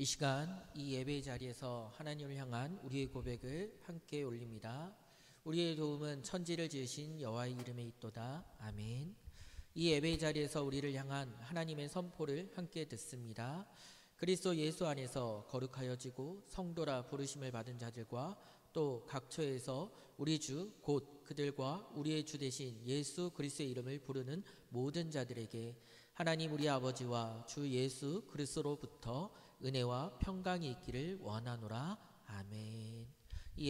이 시간 이 예배의 자리에서 하나님을 향한 우리의 고백을 함께 올립니다. 우리의 도움은 천지를 지으신 여호와의 이름에 있도다. 아멘. 이 예배의 자리에서 우리를 향한 하나님의 선포를 함께 듣습니다. 그리스도 예수 안에서 거룩하여지고 성도라 부르심을 받은 자들과 또 각처에서 우리 주 곧 그들과 우리의 주 되신 예수 그리스도의 이름을 부르는 모든 자들에게 하나님 우리 아버지와 주 예수 그리스도로부터 은혜와 평강이 있기를 원하노라. 아멘. 이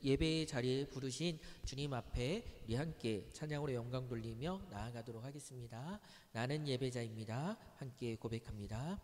예배의 자리에 부르신 주님 앞에 우리 함께 찬양으로 영광 돌리며 나아가도록 하겠습니다. 나는 예배자입니다. 함께 고백합니다.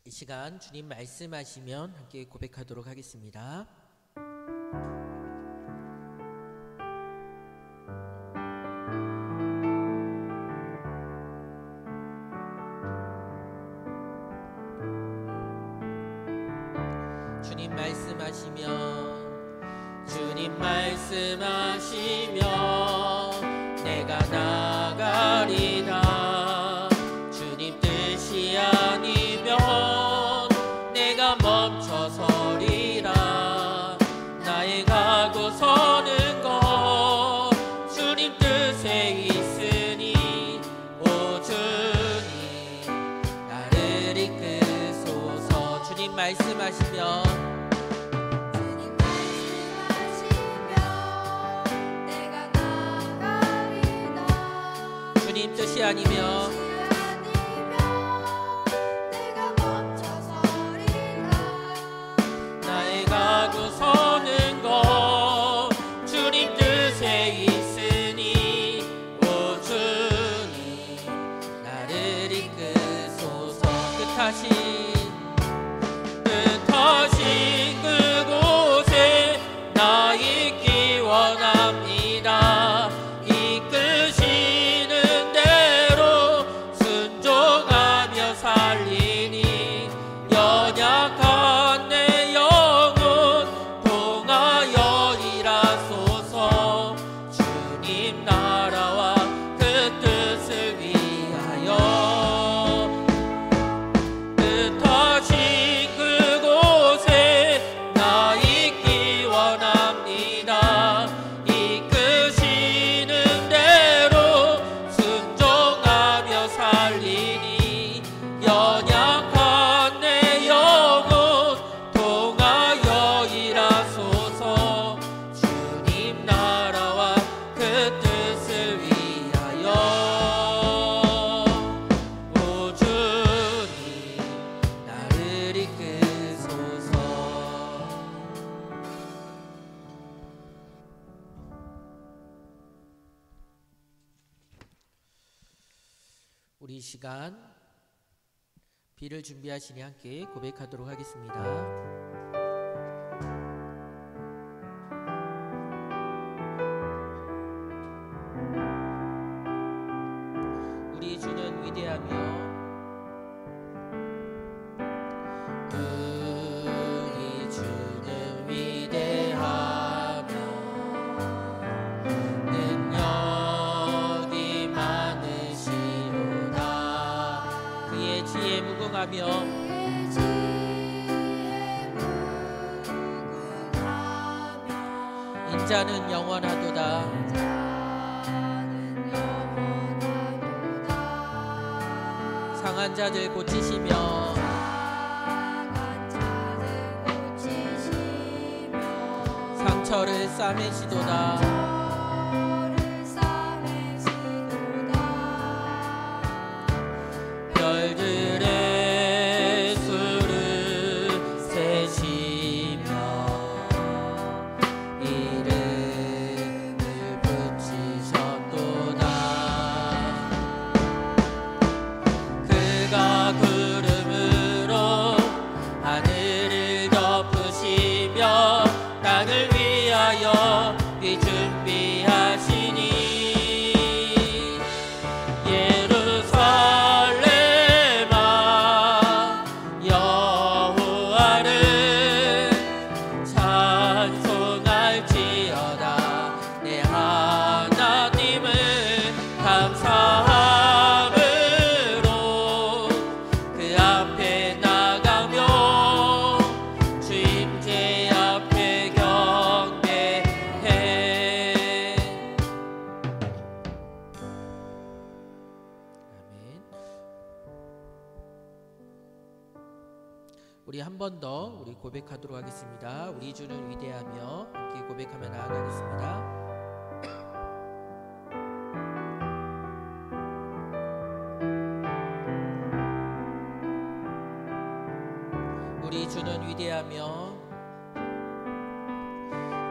이 시간 주님 말씀하시면 함께 고백하도록 하겠습니다. 주님 말씀하시면 내가 나가리라. 주님 뜻이 아니면 내가 멈춰서리라. 나의 가고 서는 것 주님 뜻에 있으니 오 주님 나를 이끄소서. 주님 말씀하시면 내가 나가리라. 주님 뜻이 아니면 내가 멈춰서리라. 나의 가고 서는 것 주님 뜻에 있으니 오 주님 나를 이끄소서. 뜻하신 그곳에 나 있기 원합니다. 이끄시는 대로 이 시간 비를 준비하시니 함께 고백하도록 하겠습니다. 우리 주는 위대하며 우리 주는 위대하며 능력이 많으시로다. 그의 지혜 무궁하며 인자는 영원하도다. 상한 자들 고치시며 상처를 싸매시도다. 별들의 수를 세시며 이름을 붙이셨도다. 그가 구름으로 하늘을 덮으시며 땅을 위하여 비 준비하시니 예루살렘아 여호와를 찬송할지어다. 내 하나님을 감사함으로 그 앞에 나가며 주님 제 앞에 경배해. 아멘. 우리 한 번 더 우리 고백하도록 하겠습니다. 우리 주는 위대하며 함께 고백하며 나아가겠습니다. 우리 주는 위대하며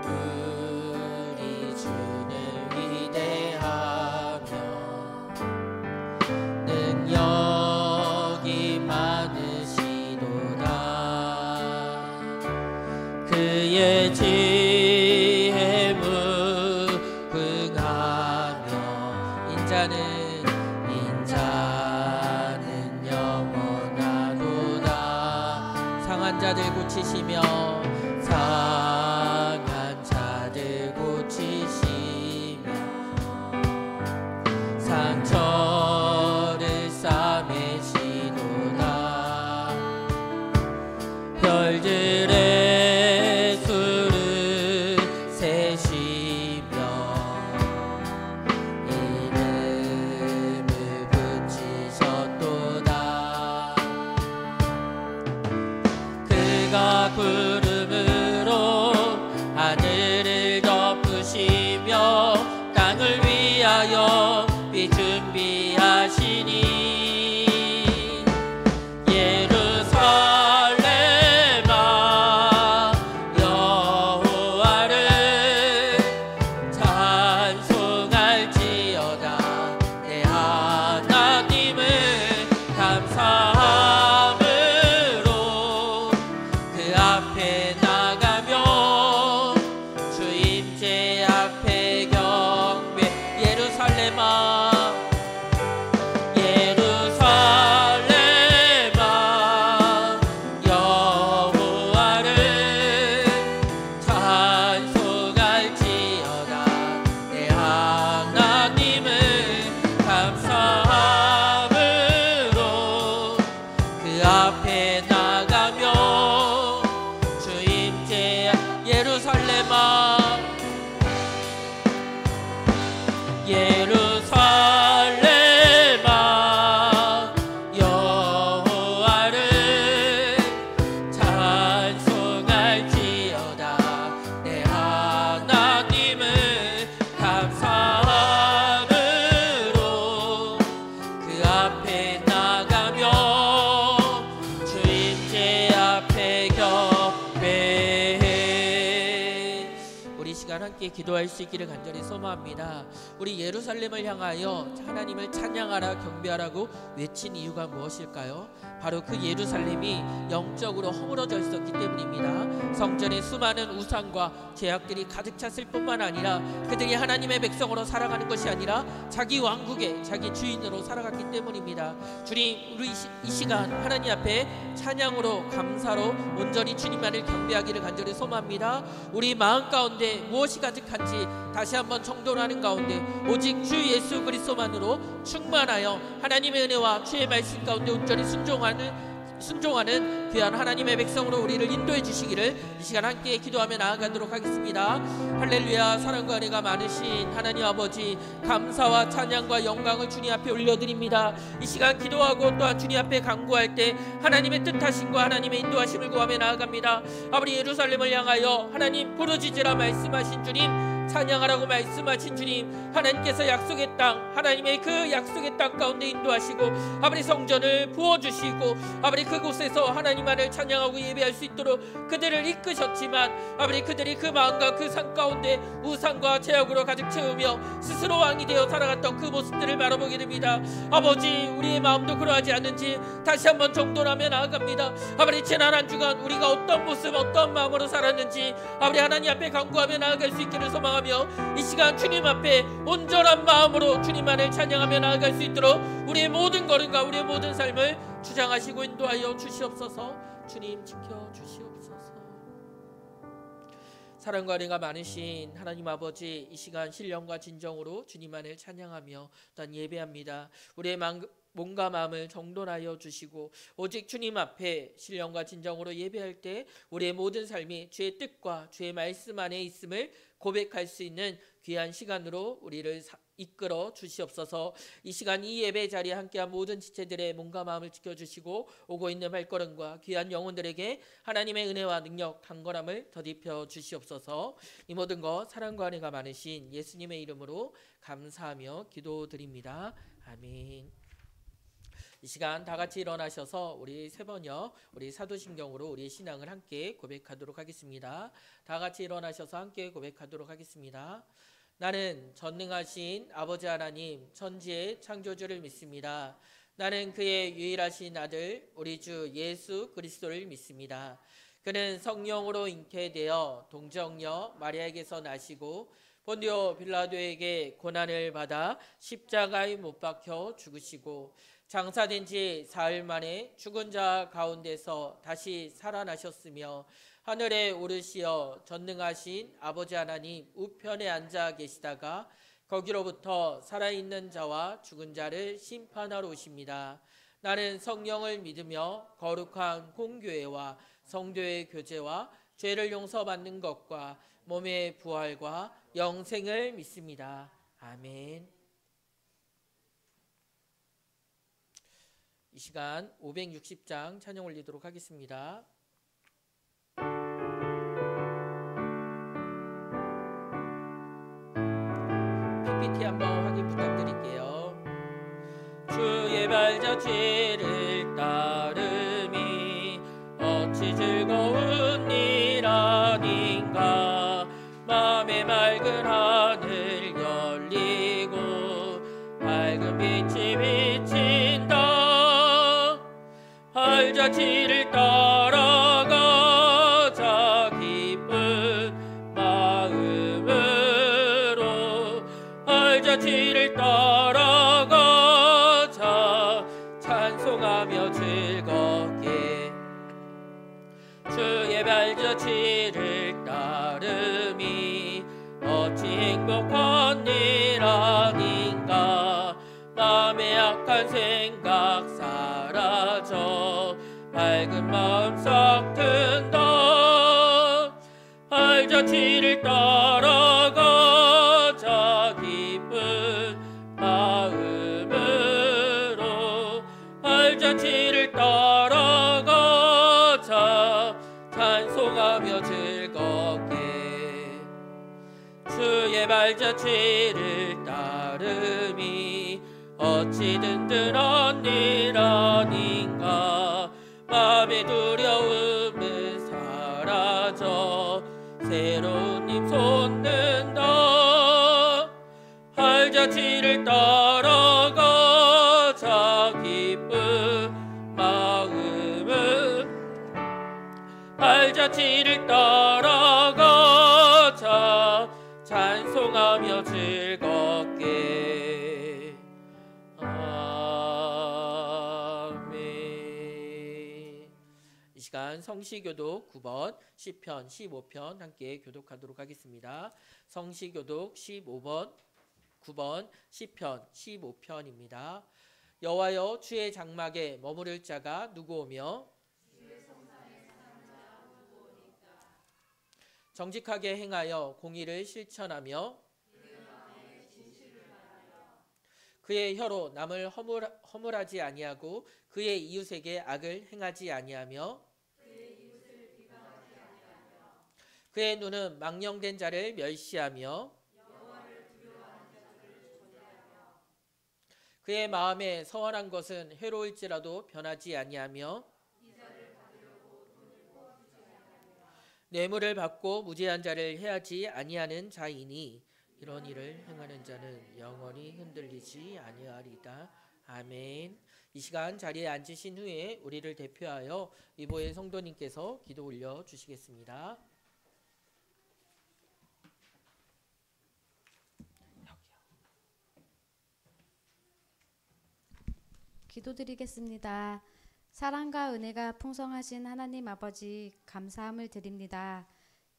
우리 주는 위대하며 능력이 많으시도다. 그의 지혜 무궁하며 인자는 영원하도다. 상한 자들 고치시며 상한 자들 고치시며 상처를 싸매시도다. 별들의 수를 세시며 이름을 붙이셨도다. 그가 구름으로 하늘을 덮으시며 땅을 위하여 비 준비하시니 예루살렘아 여호와를 찬송할지어다. 내 하나님을 감사함으로 그 앞에 나가며 주님 제 앞에 경배. 예루살렘아 여호와를 찬송할지어다. 내 하나님을 감사함으로 그 앞에 나가며 주님 함께 기도할 수 있기를 간절히 소망합니다. 우리 예루살렘을 향하여 하나님을 찬양하라 경배하라고 외친 이유가 무엇일까요? 바로 그 예루살렘이 영적으로 허물어져 있었기 때문입니다. 성전에 수많은 우상과 죄악들이 가득 찼을 뿐만 아니라 그들이 하나님의 백성으로 살아가는 것이 아니라 자기 왕국의 자기 주인으로 살아갔기 때문입니다. 주님, 우리 이 시간 하나님 앞에 찬양으로 감사로 온전히 주님만을 경배하기를 간절히 소망합니다. 우리 마음 가운데 무엇이 가득한지 다시 한번 정돈하는 가운데 오직 주 예수 그리스도만으로 충만하여 하나님의 은혜와 주의 말씀 가운데 온전히 순종하는 귀한 하나님의 백성으로 우리를 인도해 주시기를 이 시간 함께 기도하며 나아가도록 하겠습니다. 할렐루야. 사랑과 은혜가 많으신 하나님 아버지, 감사와 찬양과 영광을 주님 앞에 올려드립니다. 이 시간 기도하고 또한 주님 앞에 간구할 때 하나님의 뜻하심과 하나님의 인도하심을 구하며 나아갑니다. 아버지, 예루살렘을 향하여 하나님 부르짖으라 말씀하신 주님, 찬양하라고 말씀하신 주님, 하나님께서 약속의 땅, 하나님의 그 약속의 땅 가운데 인도하시고 아버지 성전을 부어주시고 아버지 그곳에서 하나님만을 찬양하고 예배할 수 있도록 그들을 이끄셨지만 아버지 그들이 그 마음과 그 삶 가운데 우상과 죄악으로 가득 채우며 스스로 왕이 되어 살아갔던 그 모습들을 바라보게 됩니다. 아버지, 우리의 마음도 그러하지 않는지 다시 한번 정돈하며 나아갑니다. 아버지, 지난 한 주간 우리가 어떤 모습 어떤 마음으로 살았는지 아버지 하나님 앞에 간구하며 나아갈 수 있기를 소망합니다. 이 시간 주님 앞에 온전한 마음으로 주님만을 찬양하며 나아갈 수 있도록 우리의 모든 걸음과 우리의 모든 삶을 주장하시고 인도하여 주시옵소서. 주님, 지켜주시옵소서. 사랑과 은혜가 많으신 하나님 아버지, 이 시간 신령과 진정으로 주님만을 찬양하며 또한 예배합니다. 우리의 몸과 마음을 정돈하여 주시고 오직 주님 앞에 신령과 진정으로 예배할 때 우리의 모든 삶이 주의 뜻과 주의 말씀 안에 있음을 고백할 수 있는 귀한 시간으로 우리를 이끌어 주시옵소서. 이 시간 이 예배 자리에 함께한 모든 지체들의 몸과 마음을 지켜주시고 오고 있는 발걸음과 귀한 영혼들에게 하나님의 은혜와 능력 강건함을 더입혀 주시옵소서. 이 모든 것 사랑과 은혜가 많으신 예수님의 이름으로 감사하며 기도드립니다. 아멘. 이 시간 다 같이 일어나셔서 우리 세 번역 우리 사도신경으로 우리의 신앙을 함께 고백하도록 하겠습니다. 다 같이 일어나셔서 함께 고백하도록 하겠습니다. 나는 전능하신 아버지 하나님 천지의 창조주를 믿습니다. 나는 그의 유일하신 아들 우리 주 예수 그리스도를 믿습니다. 그는 성령으로 잉태되어 동정녀 마리아에게서 나시고 본디오 빌라도에게 고난을 받아 십자가에 못 박혀 죽으시고 장사된 지 사흘 만에 죽은 자 가운데서 다시 살아나셨으며 하늘에 오르시어 전능하신 아버지 하나님 우편에 앉아 계시다가 거기로부터 살아있는 자와 죽은 자를 심판하러 오십니다. 나는 성령을 믿으며 거룩한 공교회와 성도의 교제와 죄를 용서받는 것과 몸의 부활과 영생을 믿습니다. 아멘. 이 시간 560장 찬양 올리도록 하겠습니다. PPT 한번 확인 부탁드릴게요. 주의 발자취를 따름이 어찌 즐거운 일 아닌가. 맘에 맑은 하늘 열리고 밝은 빛이 비친다. 발자취를 따라가자 기쁜 마음으로. 발자취를 따라가자 찬송하며 즐겁게. 주의 발자취를 따름이 어찌 행복한 일 아닌가. 맘의 악한 생각 사라져 밝은 마음 싹 든다. 발자취를 따라가자 기쁜 마음으로. 발자취를 따라가자 찬송하며 즐겁게. 주의 발자취를 따름이 어찌 든든한 일 아닌가. 맘의 두려움은 사라져 새로운 힘 솟는 발자취를 따라가자 기쁜 마음을 발자취를 따라가자 찬송하며 즐겁게 아멘. 이 시간 성시교독 9번, 시편 15편 함께 교독하도록 하겠습니다. 성시교독 15번, 9번, 시편 15편입니다. 여호와여 주의 장막에 머무를 자가 누구오며 정직하게 행하여 공의를 실천하며 그의 혀로 남을 허물하지 아니하고 그의 이웃에게 악을 행하지 아니하며 그의 눈은 망령된 자를 멸시하며 그의 마음에 서원한 것은 해로울지라도 변하지 아니하며 뇌물을 받고 무죄한 자를 해하지 아니하는 자이니 이런 일을 행하는 자는 영원히 흔들리지 아니하리다. 아멘. 이 시간 자리에 앉으신 후에 우리를 대표하여 이보의 성도님께서 기도 올려 주시겠습니다. 기도드리겠습니다. 사랑과 은혜가 풍성하신 하나님 아버지 감사함을 드립니다.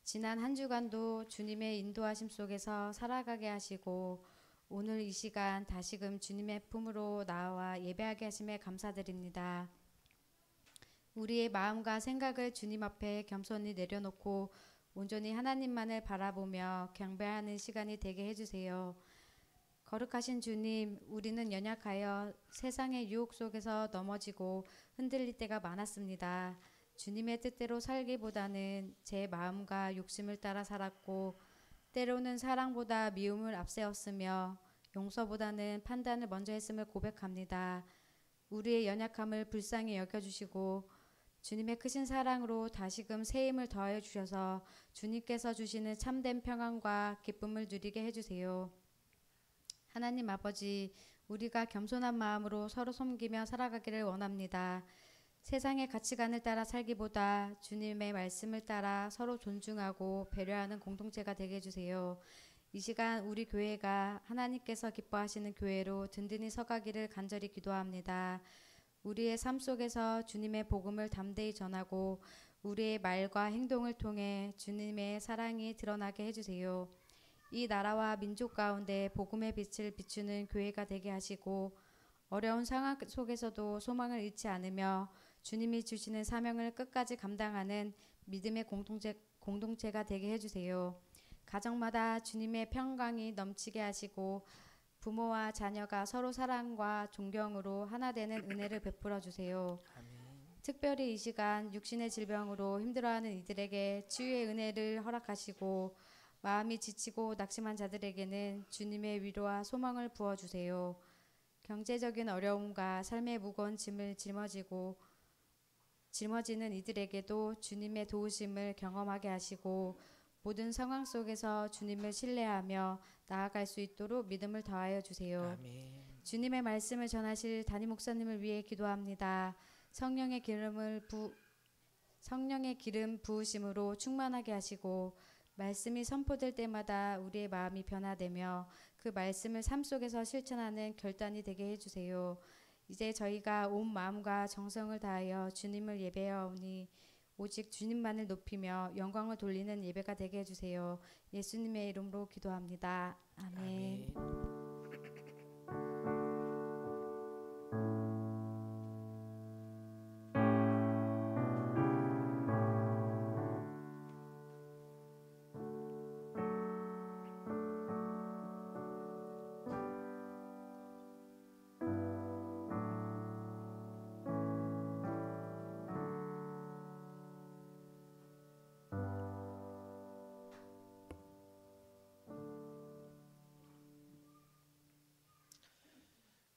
지난 한 주간도 주님의 인도하심 속에서 살아가게 하시고 오늘 이 시간 다시금 주님의 품으로 나와 예배하게 하심에 감사드립니다. 우리의 마음과 생각을 주님 앞에 겸손히 내려놓고 온전히 하나님만을 바라보며 경배하는 시간이 되게 해주세요. 거룩하신 주님, 우리는 연약하여 세상의 유혹 속에서 넘어지고 흔들릴 때가 많았습니다. 주님의 뜻대로 살기보다는 제 마음과 욕심을 따라 살았고 때로는 사랑보다 미움을 앞세웠으며 용서보다는 판단을 먼저 했음을 고백합니다. 우리의 연약함을 불쌍히 여겨주시고 주님의 크신 사랑으로 다시금 새 힘을 더하여 주셔서 주님께서 주시는 참된 평안과 기쁨을 누리게 해주세요. 하나님 아버지, 우리가 겸손한 마음으로 서로 섬기며 살아가기를 원합니다. 세상의 가치관을 따라 살기보다 주님의 말씀을 따라 서로 존중하고 배려하는 공동체가 되게 해주세요. 이 시간 우리 교회가 하나님께서 기뻐하시는 교회로 든든히 서가기를 간절히 기도합니다. 우리의 삶 속에서 주님의 복음을 담대히 전하고 우리의 말과 행동을 통해 주님의 사랑이 드러나게 해주세요. 이 나라와 민족 가운데 복음의 빛을 비추는 교회가 되게 하시고 어려운 상황 속에서도 소망을 잃지 않으며 주님이 주시는 사명을 끝까지 감당하는 믿음의 공동체가 되게 해주세요. 가정마다 주님의 평강이 넘치게 하시고 부모와 자녀가 서로 사랑과 존경으로 하나 되는 은혜를 베풀어 주세요. 특별히 이 시간 육신의 질병으로 힘들어하는 이들에게 치유의 은혜를 허락하시고 마음이 지치고 낙심한 자들에게는 주님의 위로와 소망을 부어주세요. 경제적인 어려움과 삶의 무거운 짐을 짊어지는 이들에게도 주님의 도우심을 경험하게 하시고 모든 상황 속에서 주님을 신뢰하며 나아갈 수 있도록 믿음을 더하여 주세요. 아멘. 주님의 말씀을 전하실 담임 목사님을 위해 기도합니다. 성령의 기름 부으심으로 충만하게 하시고 말씀이 선포될 때마다 우리의 마음이 변화되며 그 말씀을 삶 속에서 실천하는 결단이 되게 해주세요. 이제 저희가 온 마음과 정성을 다하여 주님을 예배하오니 오직 주님만을 높이며 영광을 돌리는 예배가 되게 해주세요. 예수님의 이름으로 기도합니다. 아멘.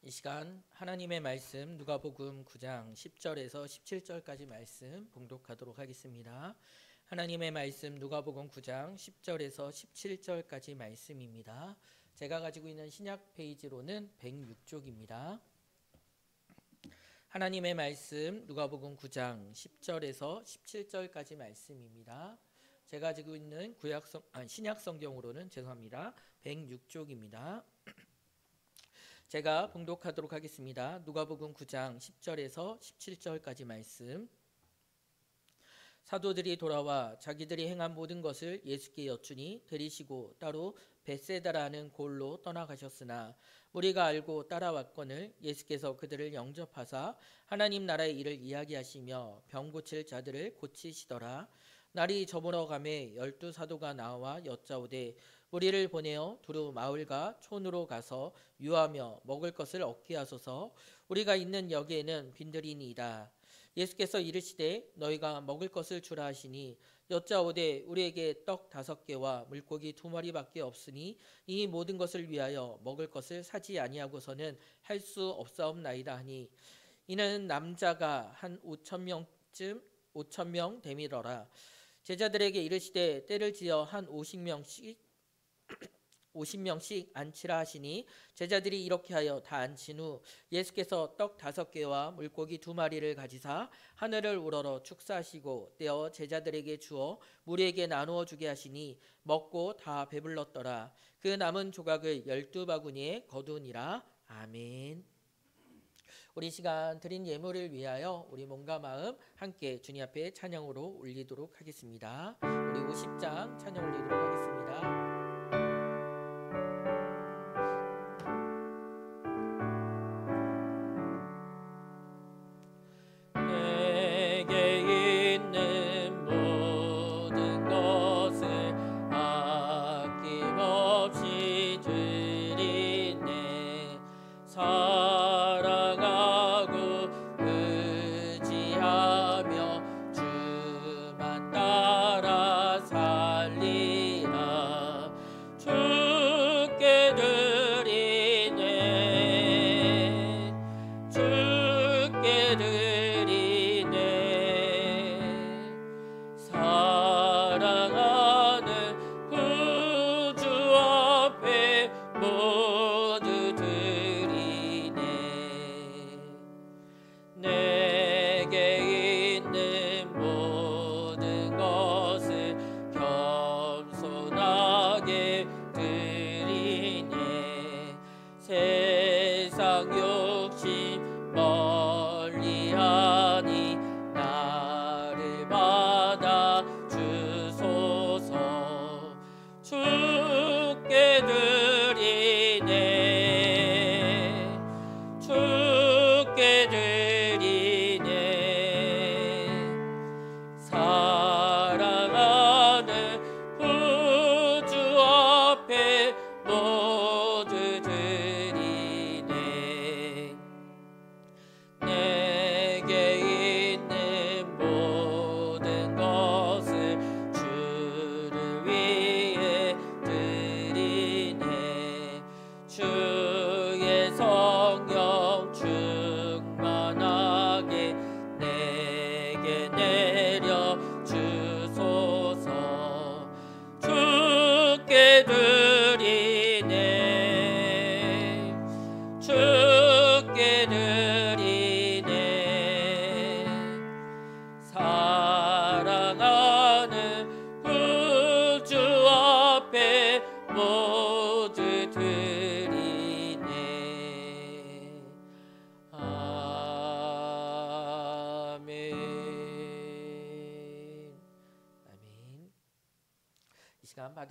이 시간 하나님의 말씀 누가복음 9장 10절에서 17절까지 말씀 봉독하도록 하겠습니다. 하나님의 말씀 누가복음 9장 10절에서 17절까지 말씀입니다. 제가 가지고 있는 신약 페이지로는 106쪽입니다. 하나님의 말씀 누가복음 9장 10절에서 17절까지 말씀입니다. 제가 가지고 있는 신약 성경으로는 106쪽입니다. 제가 봉독하도록 하겠습니다. 누가복음 9장 10절에서 17절까지 말씀. 사도들이 돌아와 자기들이 행한 모든 것을 예수께 여쭈니 들이시고 따로 벳세다라는 골로 떠나가셨으나 무리가 알고 따라왔거늘 예수께서 그들을 영접하사 하나님 나라의 일을 이야기하시며 병 고칠 자들을 고치시더라. 날이 저물어 가매 12 사도가 나와 여짜오되 우리를 보내어 두루 마을과 촌으로 가서 유하며 먹을 것을 얻게 하소서. 우리가 있는 여기에는 빈들이니이다. 예수께서 이르시되 너희가 먹을 것을 주라 하시니 여짜오되 우리에게 떡 5개와 물고기 2마리밖에 없으니 이 모든 것을 위하여 먹을 것을 사지 아니하고서는 할 수 없사옵나이다 하니 이는 남자가 한 5,000명 되밀어라. 제자들에게 이르시되 때를 지어 한 50명씩 앉히라 하시니 제자들이 이렇게 하여 다 앉힌 후 예수께서 떡 5개와 물고기 2마리를 가지사 하늘을 우러러 축사하시고 떼어 제자들에게 주어 무리에게 나누어 주게 하시니 먹고 다 배불렀더라. 그 남은 조각을 12바구니에 거두니라. 아멘. 우리 시간 드린 예물을 위하여 우리 몸과 마음 함께 주님 앞에 찬양으로 올리도록 하겠습니다. 우리 50장 찬양 올리도록 하겠습니다.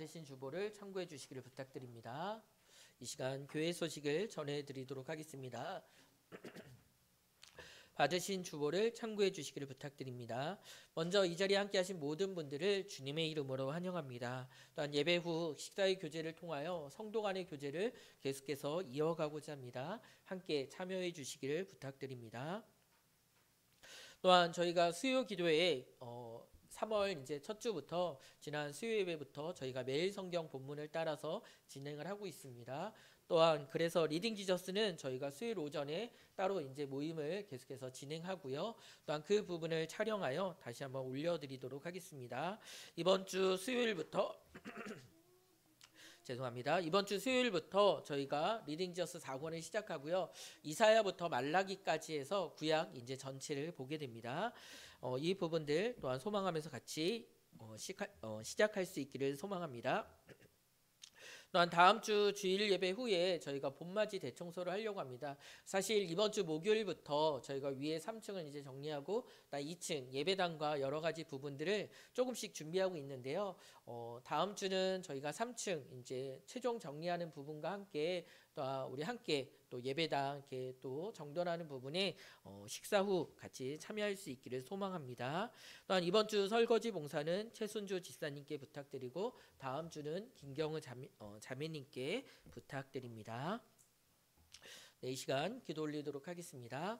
받으신 주보를 참고해 주시기를 부탁드립니다. 이 시간 교회 소식을 전해드리도록 하겠습니다. 받으신 주보를 참고해 주시기를 부탁드립니다. 먼저 이 자리에 함께 하신 모든 분들을 주님의 이름으로 환영합니다. 또한 예배 후 식사의 교제를 통하여 성도 간의 교제를 계속해서 이어가고자 합니다. 함께 참여해 주시기를 부탁드립니다. 또한 저희가 수요 기도회에 3월 이제 첫 주부터 지난 수요 예배부터 저희가 매일 성경 본문을 따라서 진행을 하고 있습니다. 또한 그래서 리딩 지저스는 저희가 수요일 오전에 따로 이제 모임을 계속해서 진행하고요. 또한 그 부분을 촬영하여 다시 한번 올려드리도록 하겠습니다. 이번 주 수요일부터 죄송합니다. 이번 주 수요일부터 저희가 리딩 지어스 4권을 시작하고요. 이사야부터 말라기까지 해서 구약 이제 전체를 보게 됩니다. 이 부분들 또한 소망하면서 같이 시작할 수 있기를 소망합니다. 또한 다음 주 주일 예배 후에 저희가 봄맞이 대청소를 하려고 합니다. 사실 이번 주 목요일부터 저희가 위에 3층을 이제 정리하고 2층 예배당과 여러 가지 부분들을 조금씩 준비하고 있는데요. 다음 주는 저희가 3층 이제 최종 정리하는 부분과 함께 또 우리 함께 또 예배당 이렇게 또 정돈하는 부분에 식사 후 같이 참여할 수 있기를 소망합니다. 또한 이번 주 설거지 봉사는 최순주 집사님께 부탁드리고 다음 주는 김경우 자매님께 부탁드립니다. 네, 이 시간 기도 올리도록 하겠습니다.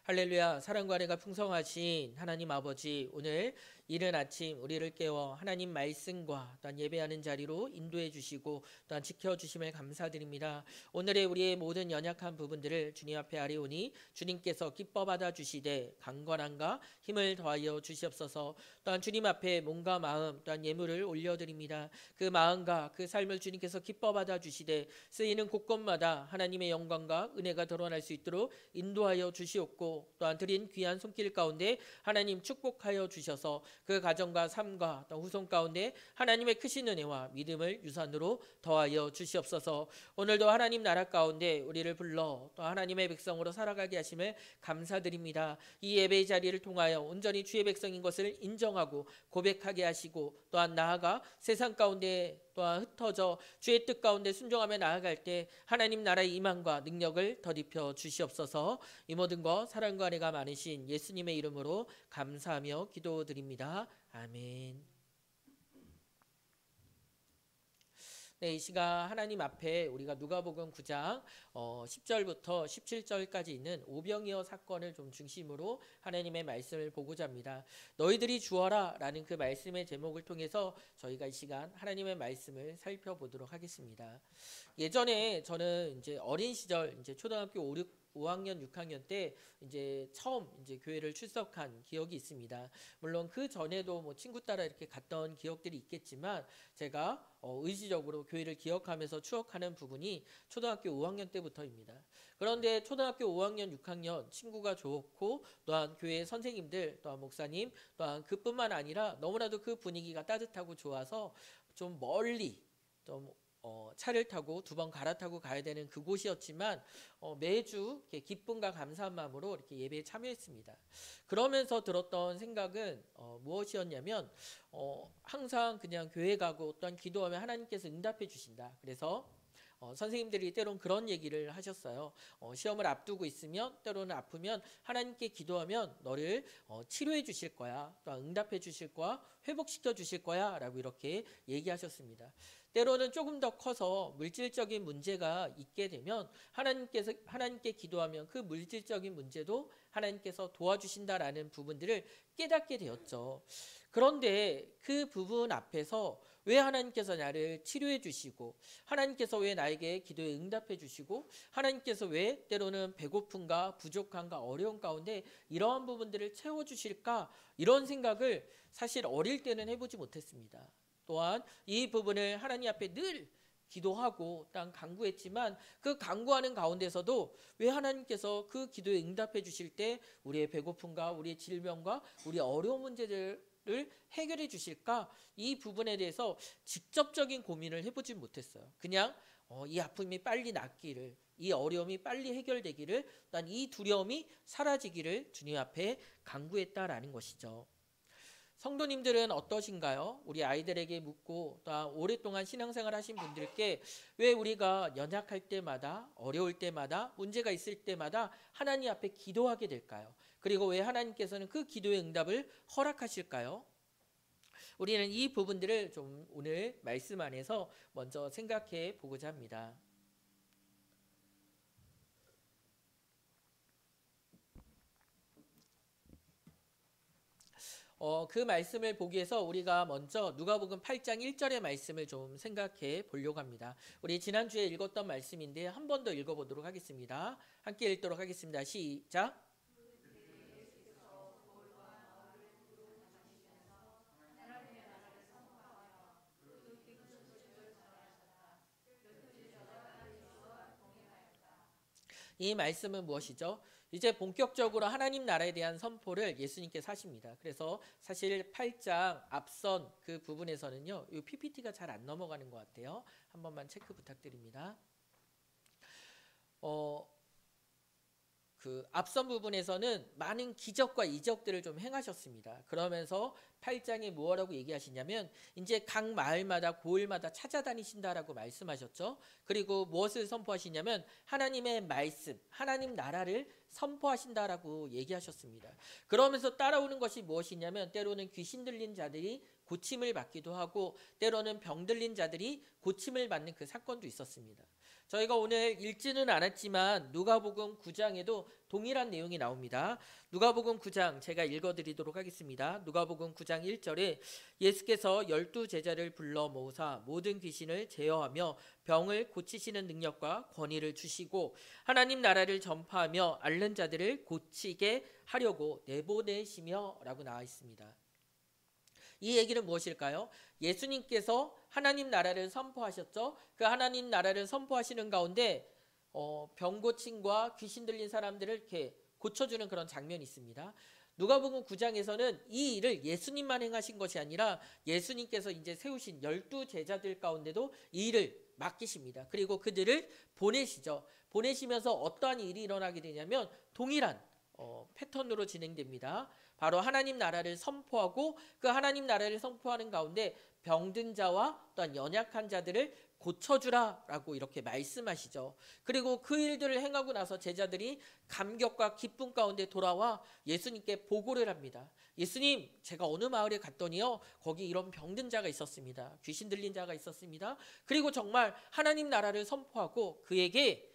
할렐루야. 사랑과 은혜가 풍성하신 하나님 아버지, 오늘 이른 아침 우리를 깨워 하나님 말씀과 또한 예배하는 자리로 인도해 주시고 또한 지켜주심을 감사드립니다. 오늘의 우리의 모든 연약한 부분들을 주님 앞에 아뢰오니 주님께서 기뻐 받아 주시되 강건함과 힘을 더하여 주시옵소서. 또한 주님 앞에 몸과 마음 또한 예물을 올려드립니다. 그 마음과 그 삶을 주님께서 기뻐 받아 주시되 쓰이는 곳곳마다 하나님의 영광과 은혜가 드러날 수 있도록 인도하여 주시옵고 또한 드린 귀한 손길 가운데 하나님 축복하여 주셔서 그 가정과 삶과 또 후손 가운데 하나님의 크신 은혜와 믿음을 유산으로 더하여 주시옵소서. 오늘도 하나님 나라 가운데 우리를 불러 또 하나님의 백성으로 살아가게 하심을 감사드립니다. 이 예배의 자리를 통하여 온전히 주의 백성인 것을 인정하고 고백하게 하시고 또한 나아가 세상 가운데 또한 흩어져 주의 뜻 가운데 순종하며 나아갈 때 하나님 나라의 임함과 능력을 덧입혀 주시옵소서. 이 모든 것 사랑과 은혜가 많으신 예수님의 이름으로 감사하며 기도드립니다. 아멘. 네, 이 시간 하나님 앞에 우리가 누가복음 9장 10절부터 17절까지 있는 오병이어 사건을 좀 중심으로 하나님의 말씀을 보고자 합니다. 너희들이 주어라 라는 그 말씀의 제목을 통해서 저희가 이 시간 하나님의 말씀을 살펴보도록 하겠습니다. 예전에 저는 이제 어린 시절 이제 초등학교 5학년, 6학년 때 이제 처음 이제 교회를 출석한 기억이 있습니다. 물론 그 전에도 뭐 친구 따라 이렇게 갔던 기억들이 있겠지만 제가 의지적으로 교회를 기억하면서 추억하는 부분이 초등학교 5학년 때부터입니다. 그런데 초등학교 5학년, 6학년 친구가 좋고 또한 교회 선생님들 또한 목사님 또한 그뿐만 아니라 너무나도 그 분위기가 따뜻하고 좋아서 좀 멀리 좀 차를 타고 2번 갈아타고 가야 되는 그곳이었지만 매주 이렇게 기쁨과 감사한 마음으로 이렇게 예배에 참여했습니다. 그러면서 들었던 생각은 무엇이었냐면 항상 그냥 교회 가고 또한 기도하면 하나님께서 응답해 주신다. 그래서 선생님들이 때론 그런 얘기를 하셨어요. 시험을 앞두고 있으면 때로는 아프면 하나님께 기도하면 너를 치료해 주실 거야. 또 응답해 주실 거야. 회복시켜 주실 거야. 라고 이렇게 얘기하셨습니다. 때로는 조금 더 커서 물질적인 문제가 있게 되면 하나님께 기도하면 그 물질적인 문제도 하나님께서 도와주신다라는 부분들을 깨닫게 되었죠. 그런데 그 부분 앞에서 왜 하나님께서 나를 치료해 주시고 하나님께서 왜 나에게 기도에 응답해 주시고 하나님께서 왜 때로는 배고픔과 부족함과 어려움 가운데 이러한 부분들을 채워주실까 이런 생각을 사실 어릴 때는 해보지 못했습니다. 또한 이 부분을 하나님 앞에 늘 기도하고 딱 간구했지만 그 간구하는 가운데서도 왜 하나님께서 그 기도에 응답해 주실 때 우리의 배고픔과 우리의 질병과 우리의 어려운 문제들을 해결해 주실까 이 부분에 대해서 직접적인 고민을 해보지 못했어요. 그냥 이 아픔이 빨리 낫기를 이 어려움이 빨리 해결되기를 난 이 두려움이 사라지기를 주님 앞에 간구했다라는 것이죠. 성도님들은 어떠신가요? 우리 아이들에게 묻고 또 오랫동안 신앙생활 하신 분들께 왜 우리가 연약할 때마다 어려울 때마다 문제가 있을 때마다 하나님 앞에 기도하게 될까요? 그리고 왜 하나님께서는 그 기도의 응답을 허락하실까요? 우리는 이 부분들을 좀 오늘 말씀 안에서 먼저 생각해 보고자 합니다. 그 말씀을 보기 위해서 우리가 먼저 누가복음 8장 1절의 말씀을 좀 생각해 보려고 합니다. 우리 지난주에 읽었던 말씀인데 한 번 더 읽어보도록 하겠습니다. 함께 읽도록 하겠습니다. 시작. 이 말씀은 무엇이죠? 이제 본격적으로 하나님 나라에 대한 선포를 예수님께서 하십니다. 그래서 사실 8장 앞선 그 부분에서는요, 이 PPT가 잘 안 넘어가는 것 같아요. 한 번만 체크 부탁드립니다. 그 앞선 부분에서는 많은 기적과 이적들을 좀 행하셨습니다. 그러면서 8장에 뭐라고 얘기하시냐면 이제 각 마을마다 고을마다 찾아다니신다라고 말씀하셨죠. 그리고 무엇을 선포하시냐면 하나님의 말씀, 하나님 나라를 선포하신다라고 얘기하셨습니다. 그러면서 따라오는 것이 무엇이냐면 때로는 귀신 들린 자들이 고침을 받기도 하고 때로는 병 들린 자들이 고침을 받는 그 사건도 있었습니다. 저희가 오늘 읽지는 않았지만 누가복음 9장에도 동일한 내용이 나옵니다. 누가복음 9장 제가 읽어드리도록 하겠습니다. 누가복음 9장 1절에 예수께서 12제자를 불러 모으사 모든 귀신을 제어하며 병을 고치시는 능력과 권위를 주시고 하나님 나라를 전파하며 앓는 자들을 고치게 하려고 내보내시며 라고 나와 있습니다. 이 얘기는 무엇일까요? 예수님께서 하나님 나라를 선포하셨죠. 그 하나님 나라를 선포하시는 가운데 병 고침과 귀신 들린 사람들을 이렇게 고쳐주는 그런 장면이 있습니다. 누가복음 9장에서는 이 일을 예수님만 행하신 것이 아니라 예수님께서 이제 세우신 12제자들 가운데도 이 일을 맡기십니다. 그리고 그들을 보내시죠. 보내시면서 어떠한 일이 일어나게 되냐면 동일한 패턴으로 진행됩니다. 바로 하나님 나라를 선포하고 그 하나님 나라를 선포하는 가운데 병든 자와 또한 연약한 자들을 고쳐주라라고 이렇게 말씀하시죠. 그리고 그 일들을 행하고 나서 제자들이 감격과 기쁨 가운데 돌아와 예수님께 보고를 합니다. 예수님, 제가 어느 마을에 갔더니요, 거기 이런 병든 자가 있었습니다. 귀신 들린 자가 있었습니다. 그리고 정말 하나님 나라를 선포하고 그에게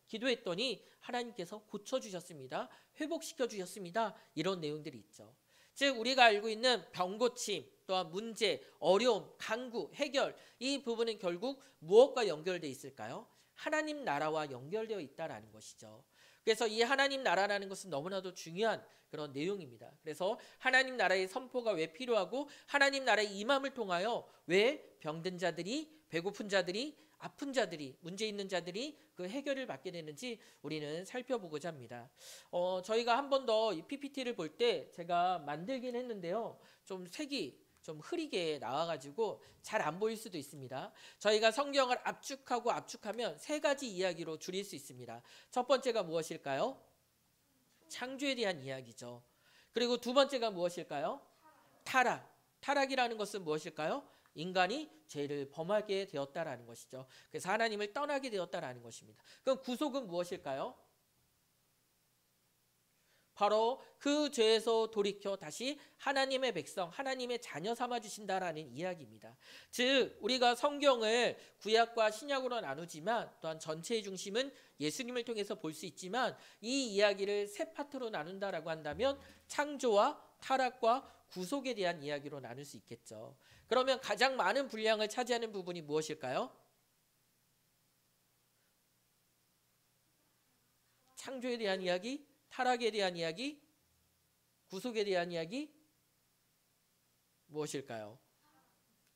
기도했더니 하나님께서 고쳐주셨습니다. 회복시켜주셨습니다. 이런 내용들이 있죠. 즉 우리가 알고 있는 병고침, 또한 문제, 어려움, 강구, 해결, 이 부분은 결국 무엇과 연결되어 있을까요? 하나님 나라와 연결되어 있다는 것이죠. 그래서 이 하나님 나라라는 것은 너무나도 중요한 그런 내용입니다. 그래서 하나님 나라의 선포가 왜 필요하고 하나님 나라의 임함을 통하여 왜 병든 자들이, 배고픈 자들이, 아픈 자들이, 문제 있는 자들이 그 해결을 받게 되는지 우리는 살펴보고자 합니다. 저희가 한 번 더 이 PPT를 볼 때 제가 만들긴 했는데요. 좀 색이 좀 흐리게 나와가지고 잘 안 보일 수도 있습니다. 저희가 성경을 압축하고 압축하면 세 가지 이야기로 줄일 수 있습니다. 첫 번째가 무엇일까요? 창조에 대한 이야기죠. 그리고 두 번째가 무엇일까요? 타락. 타락이라는 것은 무엇일까요? 인간이 죄를 범하게 되었다라는 것이죠. 그래서 하나님을 떠나게 되었다라는 것입니다. 그럼 구속은 무엇일까요? 바로 그 죄에서 돌이켜 다시 하나님의 백성, 하나님의 자녀 삼아 주신다라는 이야기입니다. 즉 우리가 성경을 구약과 신약으로 나누지만 또한 전체의 중심은 예수님을 통해서 볼 수 있지만 이 이야기를 세 파트로 나눈다라고 한다면 창조와 타락과 구속에 대한 이야기로 나눌 수 있겠죠. 그러면 가장 많은 분량을 차지하는 부분이 무엇일까요? 창조에 대한 이야기, 타락에 대한 이야기, 구속에 대한 이야기, 무엇일까요?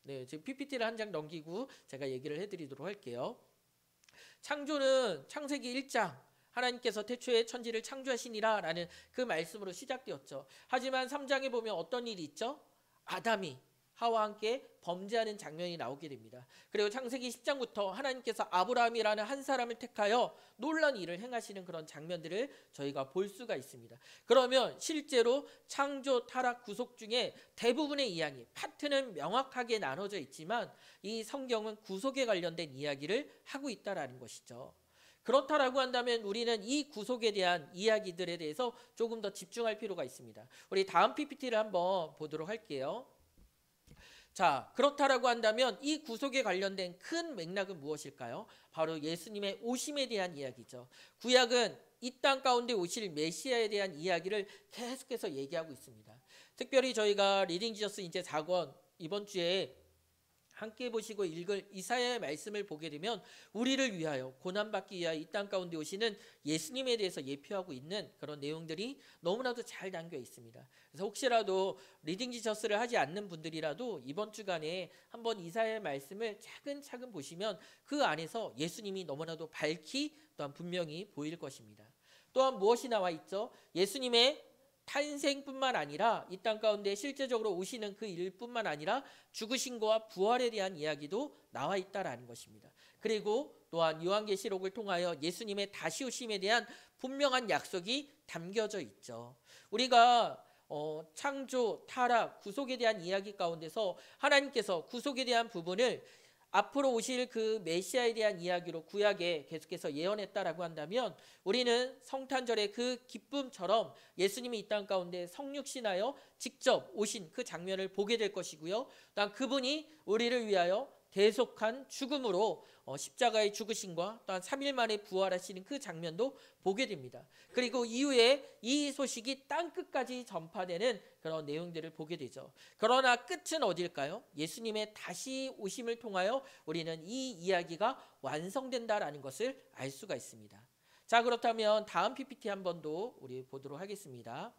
네, 지금 PPT를 한 장 넘기고 제가 얘기를 해드리도록 할게요. 창조는 창세기 1장 하나님께서 태초에 천지를 창조하시니라 라는 그 말씀으로 시작되었죠. 하지만 3장에 보면 어떤 일이 있죠? 아담이 하와 함께 범죄하는 장면이 나오게 됩니다. 그리고 창세기 10장부터 하나님께서 아브라함이라는 한 사람을 택하여 놀라운 일을 행하시는 그런 장면들을 저희가 볼 수가 있습니다. 그러면 실제로 창조, 타락, 구속 중에 대부분의 이야기, 파트는 명확하게 나눠져 있지만 이 성경은 구속에 관련된 이야기를 하고 있다라는 것이죠. 그렇다라고 한다면 우리는 이 구속에 대한 이야기들에 대해서 조금 더 집중할 필요가 있습니다. 우리 다음 PPT를 한번 보도록 할게요. 자, 그렇다라고 한다면 이 구속에 관련된 큰 맥락은 무엇일까요? 바로 예수님의 오심에 대한 이야기죠. 구약은 이 땅 가운데 오실 메시아에 대한 이야기를 계속해서 얘기하고 있습니다. 특별히 저희가 리딩 지저스 이제 4권 이번 주에 함께 보시고 읽을 이사야의 말씀을 보게 되면 우리를 위하여 고난받기 위하여 이 땅 가운데 오시는 예수님에 대해서 예표하고 있는 그런 내용들이 너무나도 잘 담겨 있습니다. 그래서 혹시라도 리딩 지저스를 하지 않는 분들이라도 이번 주간에 한번 이사야의 말씀을 차근차근 보시면 그 안에서 예수님이 너무나도 밝히 또한 분명히 보일 것입니다. 또한 무엇이 나와 있죠? 예수님의 탄생뿐만 아니라 이 땅 가운데 실제적으로 오시는 그 일뿐만 아니라 죽으신 것과 부활에 대한 이야기도 나와 있다라는 것입니다. 그리고 또한 요한계시록을 통하여 예수님의 다시 오심에 대한 분명한 약속이 담겨져 있죠. 우리가 창조, 타락, 구속에 대한 이야기 가운데서 하나님께서 구속에 대한 부분을 앞으로 오실 그 메시아에 대한 이야기로 구약에 계속해서 예언했다라고 한다면 우리는 성탄절의 그 기쁨처럼 예수님이 이 땅 가운데 성육신하여 직접 오신 그 장면을 보게 될 것이고요. 또한 그분이 우리를 위하여 대속한 죽음으로 십자가의 죽으심과 또한 3일 만에 부활하시는 그 장면도 보게 됩니다. 그리고 이후에 이 소식이 땅끝까지 전파되는 그런 내용들을 보게 되죠. 그러나 끝은 어딜까요? 예수님의 다시 오심을 통하여 우리는 이 이야기가 완성된다라는 것을 알 수가 있습니다. 자, 그렇다면 다음 PPT 한 번 더 우리 보도록 하겠습니다.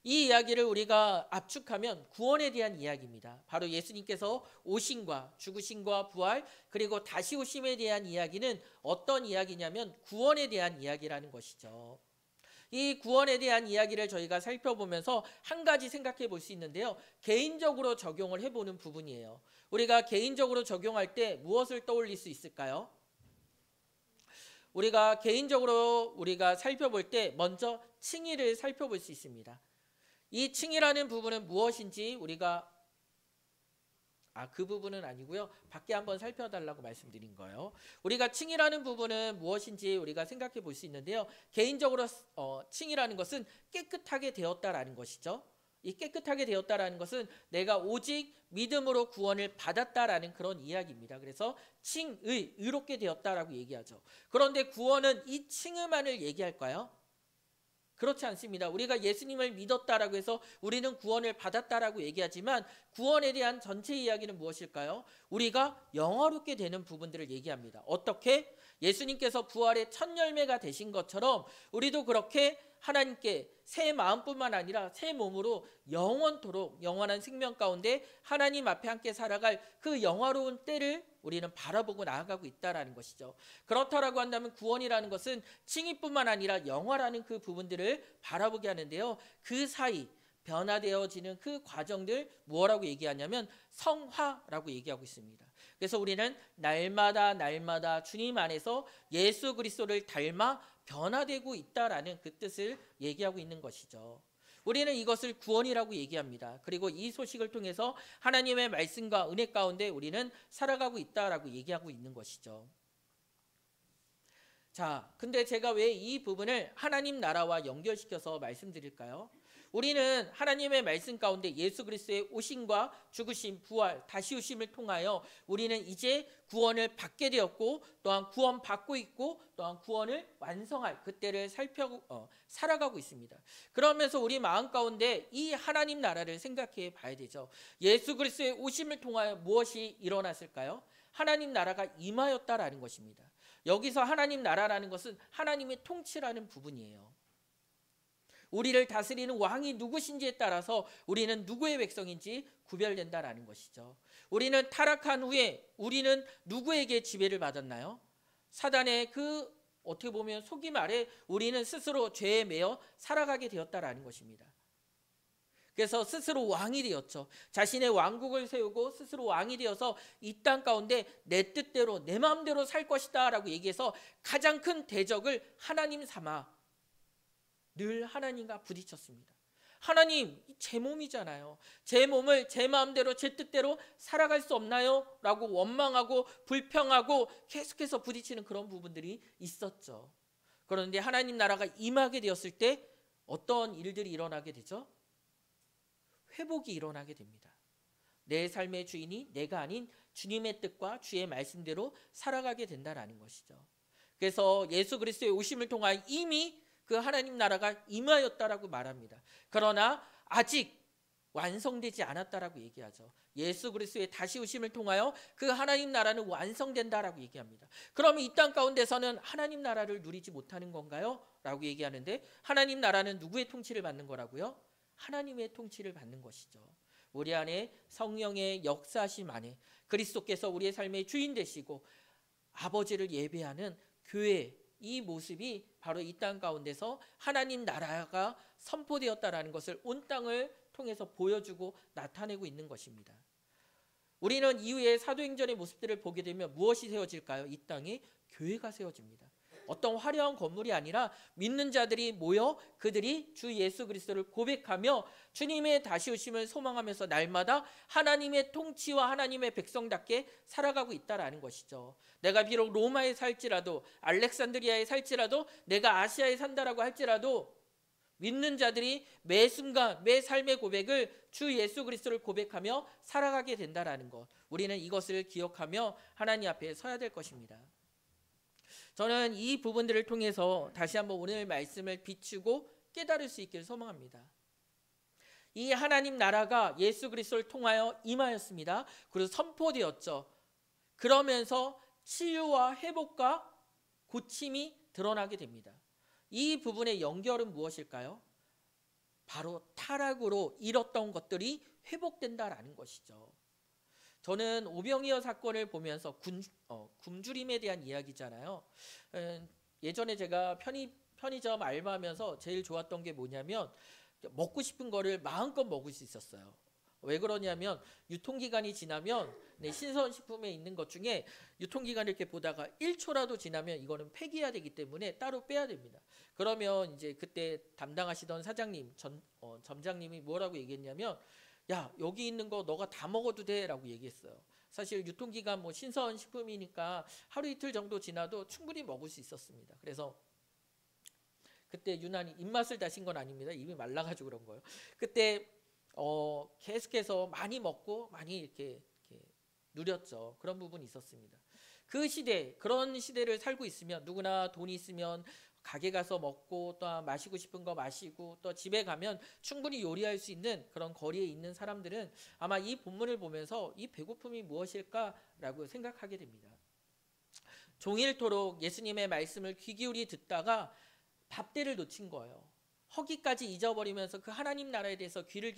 이 이야기를 우리가 압축하면 구원에 대한 이야기입니다. 바로 예수님께서 오심과 죽으심과 부활 그리고 다시 오심에 대한 이야기는 어떤 이야기냐면 구원에 대한 이야기라는 것이죠. 이 구원에 대한 이야기를 저희가 살펴보면서 한 가지 생각해 볼 수 있는데요. 개인적으로 적용을 해보는 부분이에요. 우리가 개인적으로 적용할 때 무엇을 떠올릴 수 있을까요? 우리가 개인적으로 우리가 살펴볼 때 먼저 칭의를 살펴볼 수 있습니다. 이 칭의라는 부분은 무엇인지 우리가 그 부분은 아니고요. 밖에 한번 살펴달라고 말씀드린 거예요. 우리가 칭의라는 부분은 무엇인지 우리가 생각해 볼 수 있는데요. 개인적으로 칭의라는 것은 깨끗하게 되었다라는 것이죠. 이 깨끗하게 되었다라는 것은 내가 오직 믿음으로 구원을 받았다라는 그런 이야기입니다. 그래서 칭의, 의롭게 되었다라고 얘기하죠. 그런데 구원은 이 칭의만을 얘기할까요? 그렇지 않습니다. 우리가 예수님을 믿었다라고 해서 우리는 구원을 받았다라고 얘기하지만 구원에 대한 전체 이야기는 무엇일까요? 우리가 영화롭게 되는 부분들을 얘기합니다. 어떻게? 예수님께서 부활의 첫 열매가 되신 것처럼 우리도 그렇게 하나님께 새 마음뿐만 아니라 새 몸으로 영원토록 영원한 생명 가운데 하나님 앞에 함께 살아갈 그 영화로운 때를 우리는 바라보고 나아가고 있다라는 것이죠. 그렇다라고 한다면 구원이라는 것은 칭의뿐만 아니라 영화라는 그 부분들을 바라보게 하는데요. 그 사이 변화되어지는 그 과정들 뭐라고 얘기하냐면 성화라고 얘기하고 있습니다. 그래서 우리는 날마다 주님 안에서 예수 그리스도를 닮아 변화되고 있다라는 그 뜻을 얘기하고 있는 것이죠. 우리는 이것을 구원이라고 얘기합니다. 그리고 이 소식을 통해서 하나님의 말씀과 은혜 가운데 우리는 살아가고 있다라고 얘기하고 있는 것이죠. 자, 근데 제가 왜 이 부분을 하나님 나라와 연결시켜서 말씀드릴까요? 우리는 하나님의 말씀 가운데 예수 그리스도의 오심과 죽으심, 부활, 다시 오심을 통하여 우리는 이제 구원을 받게 되었고 또한 구원받고 있고 또한 구원을 완성할 그때를 살아가고 있습니다. 그러면서 우리 마음 가운데 이 하나님 나라를 생각해 봐야 되죠. 예수 그리스도의 오심을 통하여 무엇이 일어났을까요? 하나님 나라가 임하였다라는 것입니다. 여기서 하나님 나라라는 것은 하나님의 통치라는 부분이에요. 우리를 다스리는 왕이 누구신지에 따라서 우리는 누구의 백성인지 구별된다라는 것이죠. 우리는 타락한 후에 우리는 누구에게 지배를 받았나요? 사단의 그 어떻게 보면 속임 아래 우리는 스스로 죄에 매여 살아가게 되었다라는 것입니다. 그래서 스스로 왕이 되었죠. 자신의 왕국을 세우고 스스로 왕이 되어서 이 땅 가운데 내 뜻대로 내 마음대로 살 것이다 라고 얘기해서 가장 큰 대적을 하나님 삼아 늘 하나님과 부딪혔습니다. 하나님, 제 몸이잖아요. 제 몸을 제 마음대로 제 뜻대로 살아갈 수 없나요? 라고 원망하고 불평하고 계속해서 부딪히는 그런 부분들이 있었죠. 그런데 하나님 나라가 임하게 되었을 때 어떤 일들이 일어나게 되죠? 회복이 일어나게 됩니다. 내 삶의 주인이 내가 아닌 주님의 뜻과 주의 말씀대로 살아가게 된다는 것이죠. 그래서 예수 그리스도의 오심을 통하여 이미 그 하나님 나라가 임하였다라고 말합니다. 그러나 아직 완성되지 않았다라고 얘기하죠. 예수 그리스도의 다시 오심을 통하여 그 하나님 나라는 완성된다라고 얘기합니다. 그러면 이 땅 가운데서는 하나님 나라를 누리지 못하는 건가요? 라고 얘기하는데, 하나님 나라는 누구의 통치를 받는 거라고요? 하나님의 통치를 받는 것이죠. 우리 안에 성령의 역사하심 안에 그리스도께서 우리의 삶의 주인 되시고 아버지를 예배하는 교회, 이 모습이 바로 이 땅 가운데서 하나님 나라가 선포되었다라는 것을 온 땅을 통해서 보여주고 나타내고 있는 것입니다. 우리는 이후에 사도행전의 모습들을 보게 되면 무엇이 세워질까요? 이 땅에 교회가 세워집니다. 어떤 화려한 건물이 아니라 믿는 자들이 모여 그들이 주 예수 그리스도를 고백하며 주님의 다시 오심을 소망하면서 날마다 하나님의 통치와 하나님의 백성답게 살아가고 있다라는 것이죠. 내가 비록 로마에 살지라도, 알렉산드리아에 살지라도, 내가 아시아에 산다라고 할지라도 믿는 자들이 매 순간 매 삶의 고백을 주 예수 그리스도를 고백하며 살아가게 된다라는 것, 우리는 이것을 기억하며 하나님 앞에 서야 될 것입니다. 저는 이 부분들을 통해서 다시 한번 오늘 말씀을 비추고 깨달을 수 있기를 소망합니다. 이 하나님 나라가 예수 그리스도를 통하여 임하였습니다. 그리고 선포되었죠. 그러면서 치유와 회복과 고침이 드러나게 됩니다. 이 부분의 연결은 무엇일까요? 바로 타락으로 잃었던 것들이 회복된다라는 것이죠. 저는 오병이어 사건을 보면서 굶주림에 대한 이야기잖아요. 예전에 제가 편의점 알바하면서 제일 좋았던 게 뭐냐면 먹고 싶은 거를 마음껏 먹을 수 있었어요. 왜 그러냐면 유통기간이 지나면 신선식품에 있는 것 중에 유통기간을 이렇게 보다가 1초라도 지나면 이거는 폐기해야 되기 때문에 따로 빼야 됩니다. 그러면 이제 그때 담당하시던 사장님, 점장님이 뭐라고 얘기했냐면, 야, 여기 있는 거 너가 다 먹어도 돼 라고 얘기했어요. 사실 유통기간 신선식품이니까 하루 이틀 정도 지나도 충분히 먹을 수 있었습니다. 그래서 그때 유난히 입맛을 다신 건 아닙니다. 입이 말라가지고 그런 거예요. 그때 계속해서 많이 먹고 많이 이렇게 누렸죠. 그런 부분이 있었습니다. 그 시대, 그런 시대를 살고 있으면 누구나 돈이 있으면 가게 가서 먹고 또 마시고 싶은 거 마시고 또 집에 가면 충분히 요리할 수 있는 그런 거리에 있는 사람들은 아마 이 본문을 보면서 이 배고픔이 무엇일까라고 생각하게 됩니다. 종일토록 예수님의 말씀을 귀 기울이 듣다가 밥때를 놓친 거예요. 허기까지 잊어버리면서 그 하나님 나라에 대해서 귀를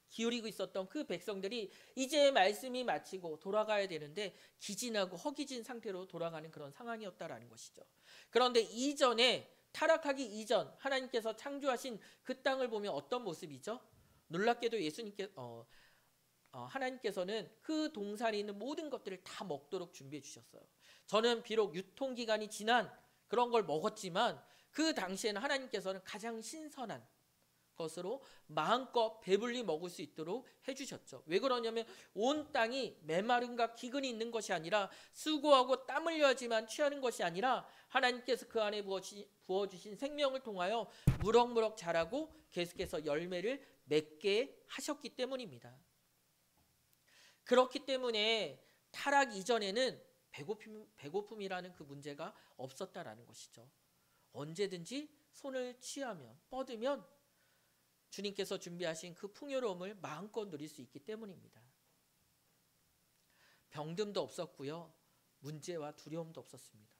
기울이고 있었던 그 백성들이 이제 말씀이 마치고 돌아가야 되는데 기진하고 허기진 상태로 돌아가는 그런 상황이었다라는 것이죠. 그런데 이전에, 타락하기 이전 하나님께서 창조하신 그 땅을 보면 어떤 모습이죠? 놀랍게도 하나님께서는 그 동산에 있는 모든 것들을 다 먹도록 준비해 주셨어요. 저는 비록 유통기간이 지난 그런 걸 먹었지만 그 당시에는 하나님께서는 가장 신선한 것으로 마음껏 배불리 먹을 수 있도록 해주셨죠. 왜 그러냐면 온 땅이 메마름과 기근이 있는 것이 아니라 수고하고 땀 흘려야지만 취하는 것이 아니라 하나님께서 그 안에 부어주신 생명을 통하여 무럭무럭 자라고 계속해서 열매를 맺게 하셨기 때문입니다. 그렇기 때문에 타락 이전에는 배고픔이라는 그 문제가 없었다라는 것이죠. 언제든지 손을 취하면, 뻗으면 주님께서 준비하신 그 풍요로움을 마음껏 누릴 수 있기 때문입니다. 병듦도 없었고요. 문제와 두려움도 없었습니다.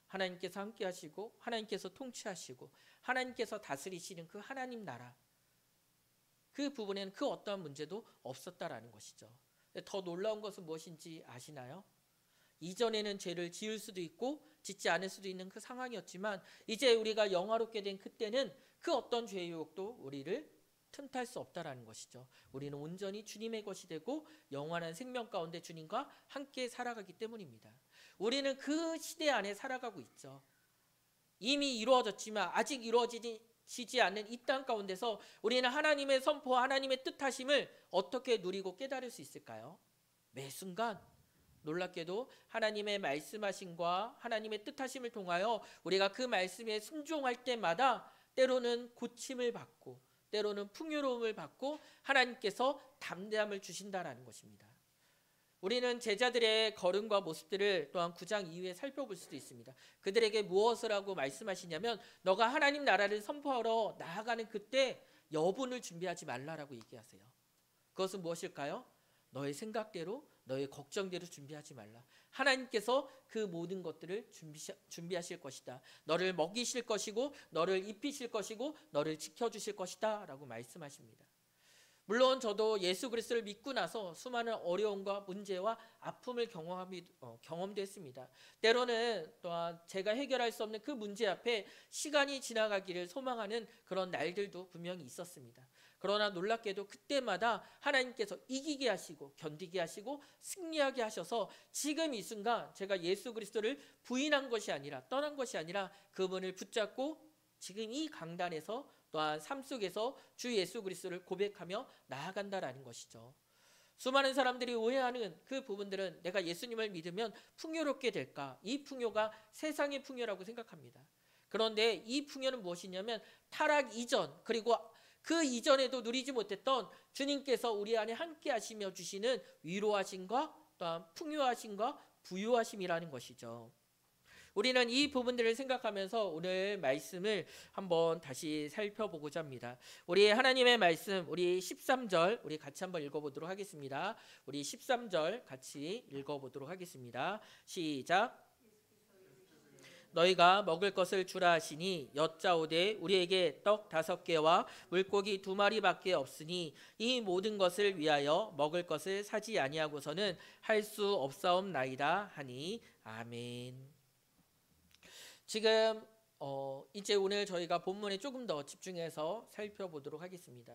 하나님께서 함께 하시고 하나님께서 통치하시고 하나님께서 다스리시는 그 하나님 나라, 그 부분에는 그 어떠한 문제도 없었다라는 것이죠. 더 놀라운 것은 무엇인지 아시나요? 이전에는 죄를 지을 수도 있고 짓지 않을 수도 있는 그 상황이었지만 이제 우리가 영화롭게 된 그때는 그 어떤 죄의 유혹도 우리를 틈탈 수 없다라는 것이죠. 우리는 온전히 주님의 것이 되고 영원한 생명 가운데 주님과 함께 살아가기 때문입니다. 우리는 그 시대 안에 살아가고 있죠. 이미 이루어졌지만 아직 이루어지지 않는 이 땅 가운데서 우리는 하나님의 선포, 하나님의 뜻하심을 어떻게 누리고 깨달을 수 있을까요? 매 순간 놀랍게도 하나님의 말씀하심과 하나님의 뜻하심을 통하여 우리가 그 말씀에 순종할 때마다 때로는 고침을 받고 때로는 풍요로움을 받고 하나님께서 담대함을 주신다라는 것입니다. 우리는 제자들의 걸음과 모습들을 또한 9장 이후에 살펴볼 수도 있습니다. 그들에게 무엇을 하고 말씀하시냐면 너가 하나님 나라를 선포하러 나아가는 그때 여분을 준비하지 말라라고 얘기하세요. 그것은 무엇일까요? 너의 생각대로, 너의 걱정대로 준비하지 말라. 하나님께서 그 모든 것들을 준비하실 것이다. 너를 먹이실 것이고, 너를 입히실 것이고, 너를 지켜주실 것이다 라고 말씀하십니다. 물론 저도 예수 그리스도를 믿고 나서 수많은 어려움과 문제와 아픔을 경험도 했습니다. 때로는 또한 제가 해결할 수 없는 그 문제 앞에 시간이 지나가기를 소망하는 그런 날들도 분명히 있었습니다. 그러나 놀랍게도 그때마다 하나님께서 이기게 하시고 견디게 하시고 승리하게 하셔서 지금 이 순간 제가 예수 그리스도를 부인한 것이 아니라 떠난 것이 아니라 그분을 붙잡고 지금 이 강단에서 또한 삶 속에서 주 예수 그리스도를 고백하며 나아간다라는 것이죠. 수많은 사람들이 오해하는 그 부분들은 내가 예수님을 믿으면 풍요롭게 될까? 이 풍요가 세상의 풍요라고 생각합니다. 그런데 이 풍요는 무엇이냐면 타락 이전 그리고 그 이전에도 누리지 못했던 주님께서 우리 안에 함께 하시며 주시는 위로하심과 또한 풍요하심과 부유하심이라는 것이죠. 우리는 이 부분들을 생각하면서 오늘 말씀을 한번 다시 살펴보고자 합니다. 우리 하나님의 말씀, 우리 13절 우리 같이 한번 읽어보도록 하겠습니다. 우리 13절 같이 읽어보도록 하겠습니다. 시작. 너희가 먹을 것을 주라 하시니 여짜오되 우리에게 떡 5개와 물고기 2마리밖에 없으니 이 모든 것을 위하여 먹을 것을 사지 아니하고서는 할 수 없사옵나이다 하니 아멘. 지금 이제 오늘 저희가 본문에 조금 더 집중해서 살펴보도록 하겠습니다.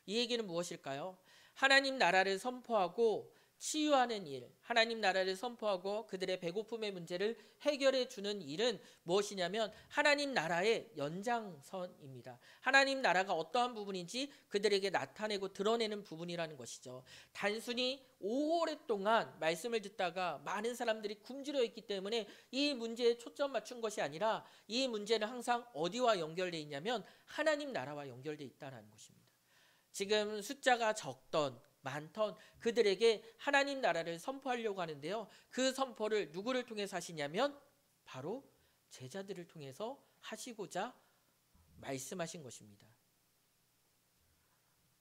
이 얘기는 무엇일까요? 하나님 나라를 선포하고 치유하는 일, 하나님 나라를 선포하고 그들의 배고픔의 문제를 해결해 주는 일은 무엇이냐면 하나님 나라의 연장선입니다. 하나님 나라가 어떠한 부분인지 그들에게 나타내고 드러내는 부분이라는 것이죠. 단순히 오랫동안 말씀을 듣다가 많은 사람들이 굶주려 있기 때문에 이 문제에 초점 맞춘 것이 아니라 이 문제는 항상 어디와 연결되어 있냐면 하나님 나라와 연결되어 있다는 것입니다. 지금 숫자가 적던 많던 그들에게 하나님 나라를 선포하려고 하는데요. 그 선포를 누구를 통해서 하시냐면 바로 제자들을 통해서 하시고자 말씀하신 것입니다.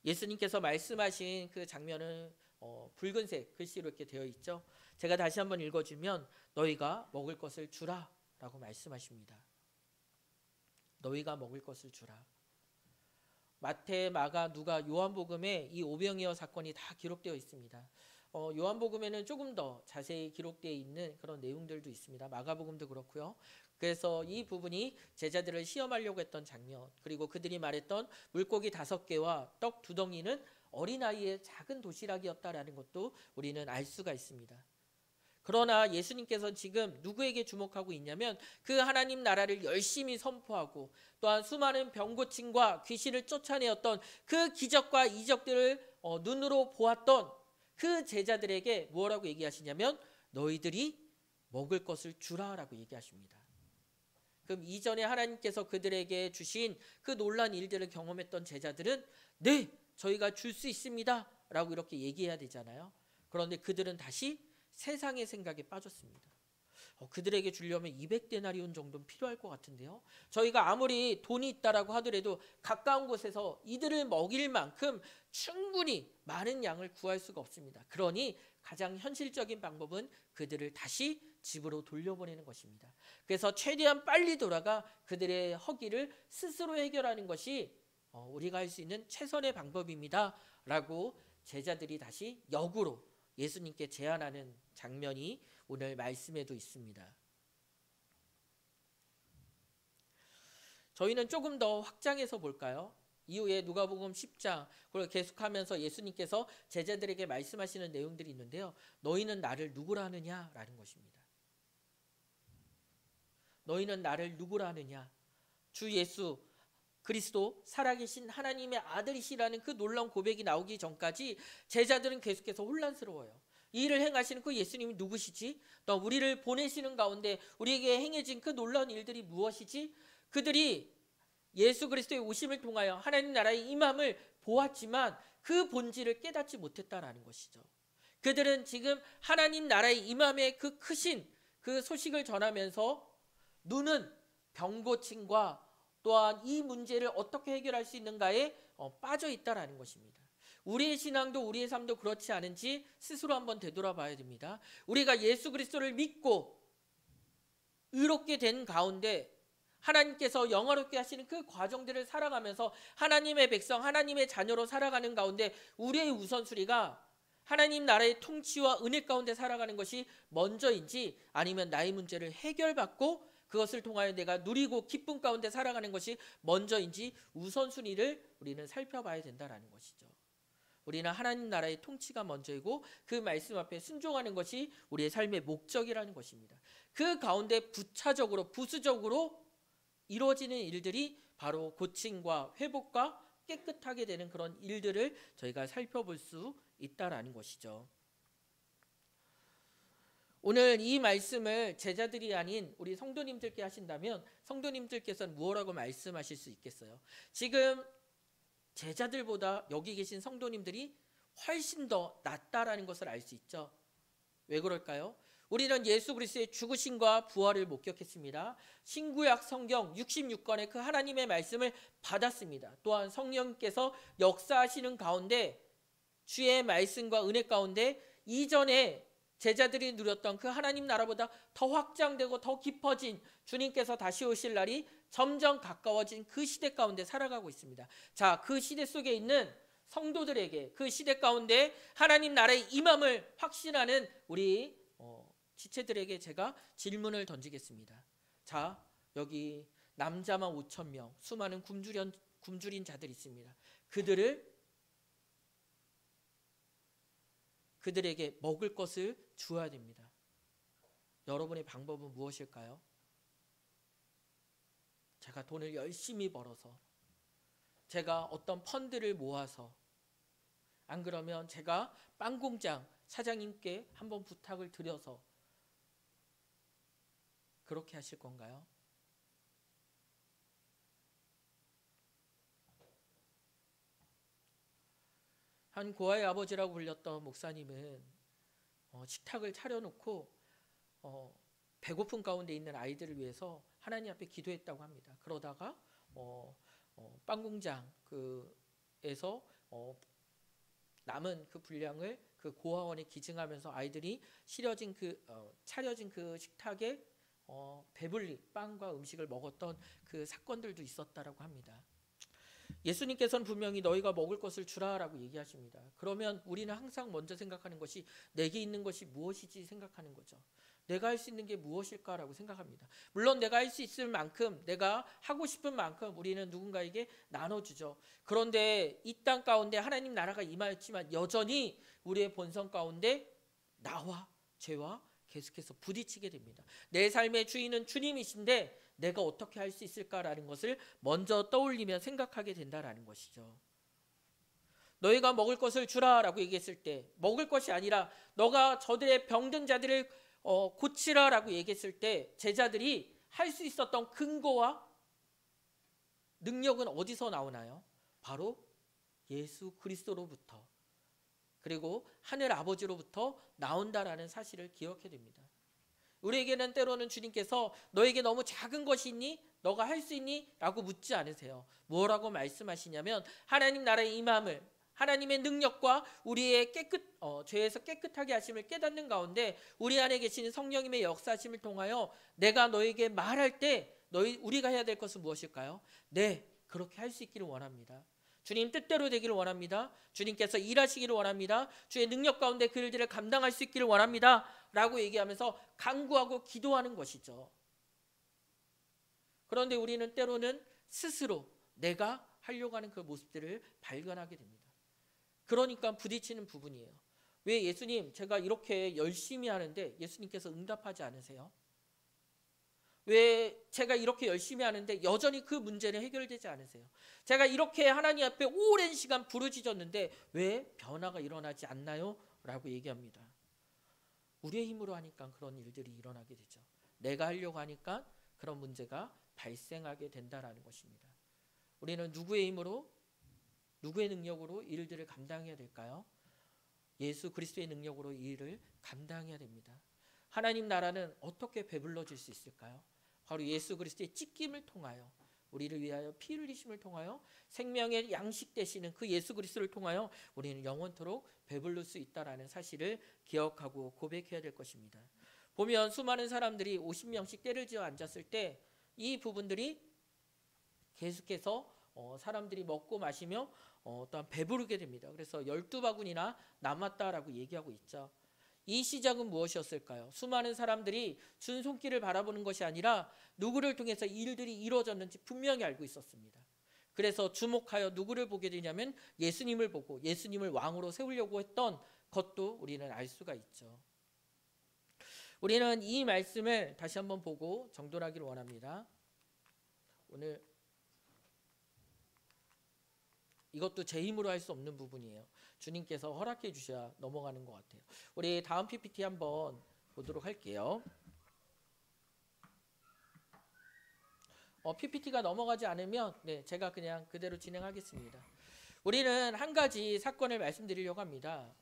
예수님께서 말씀하신 그 장면은 붉은색 글씨로 이렇게 되어 있죠. 제가 다시 한번 읽어주면 너희가 먹을 것을 주라 라고 말씀하십니다. 너희가 먹을 것을 주라. 마태, 마가, 누가, 요한복음에 이 오병이어 사건이 다 기록되어 있습니다. 요한복음에는 조금 더 자세히 기록되어 있는 그런 내용들도 있습니다. 마가복음도 그렇고요. 그래서 이 부분이 제자들을 시험하려고 했던 장면, 그리고 그들이 말했던 물고기 5개와 떡 2덩이는 어린아이의 작은 도시락이었다라는 것도 우리는 알 수가 있습니다. 그러나 예수님께서 지금 누구에게 주목하고 있냐면 그 하나님 나라를 열심히 선포하고 또한 수많은 병고침과 귀신을 쫓아내었던 그 기적과 이적들을 눈으로 보았던 그 제자들에게 뭐라고 얘기하시냐면 너희들이 먹을 것을 주라라고 얘기하십니다. 그럼 이전에 하나님께서 그들에게 주신 그 놀라운 일들을 경험했던 제자들은 네, 저희가 줄 수 있습니다 라고 이렇게 얘기해야 되잖아요. 그런데 그들은 다시 세상의 생각에 빠졌습니다. 그들에게 주려면 200데나리온 정도는 필요할 것 같은데요. 저희가 아무리 돈이 있다라고 하더라도 가까운 곳에서 이들을 먹일 만큼 충분히 많은 양을 구할 수가 없습니다. 그러니 가장 현실적인 방법은 그들을 다시 집으로 돌려보내는 것입니다. 그래서 최대한 빨리 돌아가 그들의 허기를 스스로 해결하는 것이 우리가 할 수 있는 최선의 방법입니다 라고 제자들이 다시 역으로 예수님께 제안하는 장면이 오늘 말씀에도 있습니다. 저희는 조금 더 확장해서 볼까요? 이후에 누가복음 10장 그리고 계속하면서 예수님께서 제자들에게 말씀하시는 내용들이 있는데요. 너희는 나를 누구라 하느냐라는 것입니다. 너희는 나를 누구라 하느냐? 주 예수 그리스도 살아계신 하나님의 아들이시라는 그 놀라운 고백이 나오기 전까지 제자들은 계속해서 혼란스러워요. 이 일을 행하시는 그 예수님이 누구시지? 또 우리를 보내시는 가운데 우리에게 행해진 그 놀라운 일들이 무엇이지? 그들이 예수 그리스도의 오심을 통하여 하나님 나라의 임함을 보았지만 그 본질을 깨닫지 못했다라는 것이죠. 그들은 지금 하나님 나라의 임함의 그 크신 그 소식을 전하면서 눈은 병고침과 또한 이 문제를 어떻게 해결할 수 있는가에 빠져 있다라는 것입니다. 우리의 신앙도 우리의 삶도 그렇지 않은지 스스로 한번 되돌아봐야 됩니다. 우리가 예수 그리스도를 믿고 의롭게 된 가운데 하나님께서 영화롭게 하시는 그 과정들을 살아가면서 하나님의 백성, 하나님의 자녀로 살아가는 가운데 우리의 우선순위가 하나님 나라의 통치와 은혜 가운데 살아가는 것이 먼저인지, 아니면 나의 문제를 해결받고 그것을 통하여 내가 누리고 기쁨 가운데 살아가는 것이 먼저인지 우선순위를 우리는 살펴봐야 된다는 것이죠. 우리는 하나님 나라의 통치가 먼저이고 그 말씀 앞에 순종하는 것이 우리의 삶의 목적이라는 것입니다. 그 가운데 부차적으로 부수적으로 이루어지는 일들이 바로 고침과 회복과 깨끗하게 되는 그런 일들을 저희가 살펴볼 수 있다라는 것이죠. 오늘 이 말씀을 제자들이 아닌 우리 성도님들께 하신다면 성도님들께서는 무엇라고 말씀하실 수 있겠어요? 지금 제자들보다 여기 계신 성도님들이 훨씬 더 낫다라는 것을 알 수 있죠. 왜 그럴까요? 우리는 예수 그리스도의 죽으심과 부활을 목격했습니다. 신구약 성경 66권의 그 하나님의 말씀을 받았습니다. 또한 성령께서 역사하시는 가운데 주의 말씀과 은혜 가운데 이전에 제자들이 누렸던 그 하나님 나라보다 더 확장되고 더 깊어진 주님께서 다시 오실 날이 점점 가까워진 그 시대 가운데 살아가고 있습니다. 자, 그 시대 속에 있는 성도들에게 그 시대 가운데 하나님 나라의 임함을 확신하는 우리 지체들에게 제가 질문을 던지겠습니다. 자, 여기 남자만 5,000명, 수많은 굶주린 자들이 있습니다. 그들에게 먹을 것을 주어야 됩니다. 여러분의 방법은 무엇일까요? 제가 돈을 열심히 벌어서, 제가 어떤 펀드를 모아서, 안 그러면 제가 빵 공장 사장님께 한번 부탁을 드려서 그렇게 하실 건가요? 한 고아의 아버지라고 불렸던 목사님은 식탁을 차려놓고 배고픈 가운데 있는 아이들을 위해서 하나님 앞에 기도했다고 합니다. 그러다가 빵 공장에서 남은 그 분량을 그 고아원에 기증하면서 아이들이 차려진 그 식탁에 배불리 빵과 음식을 먹었던 그 사건들도 있었다라고 합니다. 예수님께서는 분명히 너희가 먹을 것을 주라라고 얘기하십니다. 그러면 우리는 항상 먼저 생각하는 것이 내게 있는 것이 무엇이지 생각하는 거죠. 내가 할 수 있는 게 무엇일까라고 생각합니다. 물론 내가 할 수 있을 만큼, 내가 하고 싶은 만큼 우리는 누군가에게 나눠주죠. 그런데 이 땅 가운데 하나님 나라가 임하였지만 여전히 우리의 본성 가운데 나와 죄와 계속해서 부딪히게 됩니다. 내 삶의 주인은 주님이신데 내가 어떻게 할 수 있을까라는 것을 먼저 떠올리며 생각하게 된다라는 것이죠. 너희가 먹을 것을 주라라고 얘기했을 때, 먹을 것이 아니라 너가 저들의 병든 자들을 고치라라고 얘기했을 때 제자들이 할 수 있었던 근거와 능력은 어디서 나오나요? 바로 예수 그리스도로부터, 그리고 하늘 아버지로부터 나온다라는 사실을 기억해야 됩니다. 우리에게는 때로는 주님께서 너에게 너무 작은 것이 있니? 너가 할 수 있니? 라고 묻지 않으세요. 뭐라고 말씀하시냐면 하나님 나라의 임함을, 하나님의 능력과 우리의 죄에서 깨끗하게 하심을 깨닫는 가운데 우리 안에 계시는 성령님의 역사하심을 통하여 내가 너에게 말할 때 우리가 해야 될 것은 무엇일까요? 네, 그렇게 할 수 있기를 원합니다. 주님 뜻대로 되기를 원합니다. 주님께서 일하시기를 원합니다. 주의 능력 가운데 그 일들을 감당할 수 있기를 원합니다. 라고 얘기하면서 간구하고 기도하는 것이죠. 그런데 우리는 때로는 스스로 내가 하려고 하는 그 모습들을 발견하게 됩니다. 그러니까 부딪히는 부분이에요. 왜 예수님, 제가 이렇게 열심히 하는데 예수님께서 응답하지 않으세요? 왜 제가 이렇게 열심히 하는데 여전히 그 문제는 해결되지 않으세요? 제가 이렇게 하나님 앞에 오랜 시간 부르짖었는데 왜 변화가 일어나지 않나요? 라고 얘기합니다. 우리의 힘으로 하니까 그런 일들이 일어나게 되죠. 내가 하려고 하니까 그런 문제가 발생하게 된다라는 것입니다. 우리는 누구의 힘으로, 누구의 능력으로 이 일들을 감당해야 될까요? 예수 그리스도의 능력으로 이 일을 감당해야 됩니다. 하나님 나라는 어떻게 배불러질 수 있을까요? 바로 예수 그리스도의 찢김을 통하여 우리를 위하여 피 흘리심을 통하여 생명의 양식 되시는 그 예수 그리스도를 통하여 우리는 영원토록 배부를 수 있다라는 사실을 기억하고 고백해야 될 것입니다. 보면 수많은 사람들이 50명씩 때를 지어 앉았을 때 이 부분들이 계속해서 사람들이 먹고 마시며 또한 배부르게 됩니다. 그래서 12바구니나 남았다라고 얘기하고 있죠. 이 시작은 무엇이었을까요? 수많은 사람들이 준 손길을 바라보는 것이 아니라 누구를 통해서 일들이 이루어졌는지 분명히 알고 있었습니다. 그래서 주목하여 누구를 보게 되냐면 예수님을 보고 예수님을 왕으로 세우려고 했던 것도 우리는 알 수가 있죠. 우리는 이 말씀을 다시 한번 보고 정돈하기를 원합니다. 오늘 이것도 제 힘으로 할 수 없는 부분이에요. 주님께서 허락해 주셔야 넘어가는 것 같아요. 우리 다음 PPT 한번 보도록 할게요. PPT가 넘어가지 않으면 제가 그냥 그대로 진행하겠습니다. 우리는 한 가지 사건을 말씀드리려고 합니다.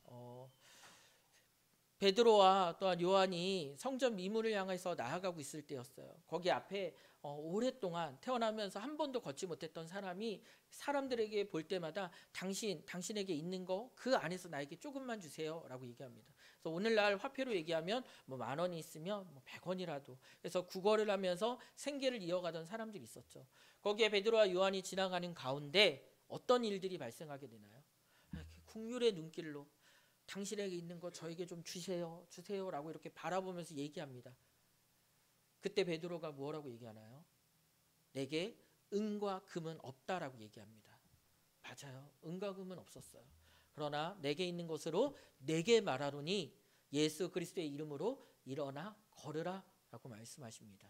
베드로와 또한 요한이 성전 미문을 향해서 나아가고 있을 때였어요. 거기 앞에 오랫동안 태어나면서 한 번도 걷지 못했던 사람이 사람들에게 볼 때마다 당신에게 있는 거 그 안에서 나에게 조금만 주세요 라고 얘기합니다. 그래서 오늘날 화폐로 얘기하면 뭐 10,000원이 있으면 뭐 100원이라도 그래서 구걸을 하면서 생계를 이어가던 사람들이 있었죠. 거기에 베드로와 요한이 지나가는 가운데 어떤 일들이 발생하게 되나요? 국률의 눈길로 당신에게 있는 거 저에게 좀 주세요 라고 이렇게 바라보면서 얘기합니다. 그때 베드로가 뭐라고 얘기하나요? 내게 은과 금은 없다라고 얘기합니다. 맞아요. 은과 금은 없었어요. 그러나 내게 있는 것으로 내게 말하노니 예수 그리스도의 이름으로 일어나 걸으라 라고 말씀하십니다.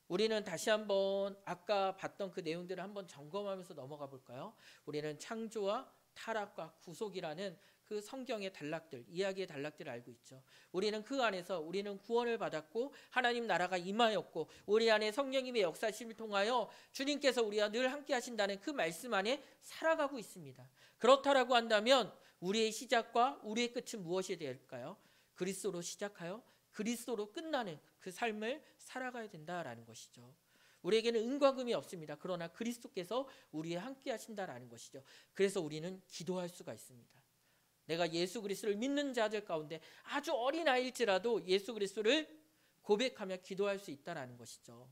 우리는 다시 한번 아까 봤던 그 내용들을 한번 점검하면서 넘어가 볼까요? 우리는 창조와 타락과 구속이라는 그 성경의 단락들, 이야기의 단락들을 알고 있죠. 우리는 그 안에서 우리는 구원을 받았고 하나님 나라가 임하였고 우리 안에 성령님의 역사심을 통하여 주님께서 우리와 늘 함께 하신다는 그 말씀 안에 살아가고 있습니다. 그렇다라고 한다면 우리의 시작과 우리의 끝은 무엇이 될까요? 그리스도로 시작하여 그리스도로 끝나는 그 삶을 살아가야 된다라는 것이죠. 우리에게는 은과 금이 없습니다. 그러나 그리스도께서 우리와 함께 하신다라는 것이죠. 그래서 우리는 기도할 수가 있습니다. 내가 예수 그리스도를 믿는 자들 가운데 아주 어린 아이일지라도 예수 그리스도를 고백하며 기도할 수 있다라는 것이죠.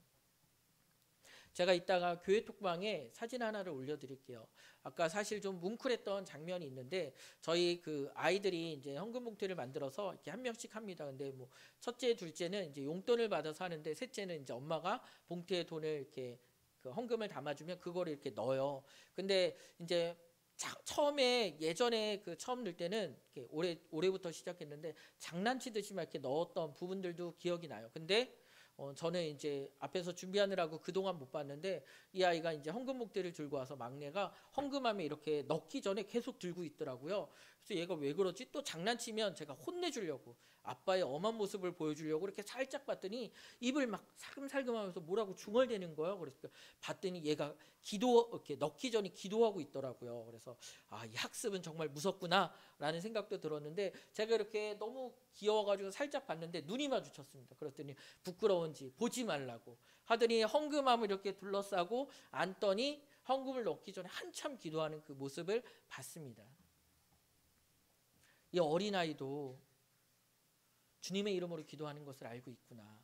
제가 이따가 교회 톡방에 사진 하나를 올려드릴게요. 아까 사실 좀 뭉클했던 장면이 있는데 저희 그 아이들이 이제 헌금 봉투를 만들어서 이렇게 한 명씩 합니다. 근데 뭐 첫째, 둘째는 이제 용돈을 받아서 하는데 셋째는 이제 엄마가 봉투에 돈을 이렇게 그 헌금을 담아주면 그거를 이렇게 넣어요. 근데 이제 처음에 예전에 그 처음 넣을 때는 이렇게 올해부터 시작했는데 장난치듯이 막 이렇게 넣었던 부분들도 기억이 나요. 근데 저는 이제 앞에서 준비하느라고 그동안 못 봤는데 이 아이가 이제 헌금 목대를 들고 와서 막내가 헌금함에 이렇게 넣기 전에 계속 들고 있더라고요. 그래서 얘가 왜 그러지? 또 장난치면 제가 혼내주려고 아빠의 엄한 모습을 보여주려고 이렇게 살짝 봤더니 입을 막 살금살금 하면서 뭐라고 중얼대는 거예요. 그래서 봤더니 얘가 이렇게 넣기 전에 기도하고 있더라고요. 그래서 이 학습은 정말 무섭구나 라는 생각도 들었는데 제가 이렇게 너무 귀여워가지고 살짝 봤는데 눈이 마주쳤습니다. 그랬더니 부끄러운지 보지 말라고 하더니 헌금함을 이렇게 둘러싸고 앉더니 헌금을 넣기 전에 한참 기도하는 그 모습을 봤습니다. 이 어린아이도 주님의 이름으로 기도하는 것을 알고 있구나.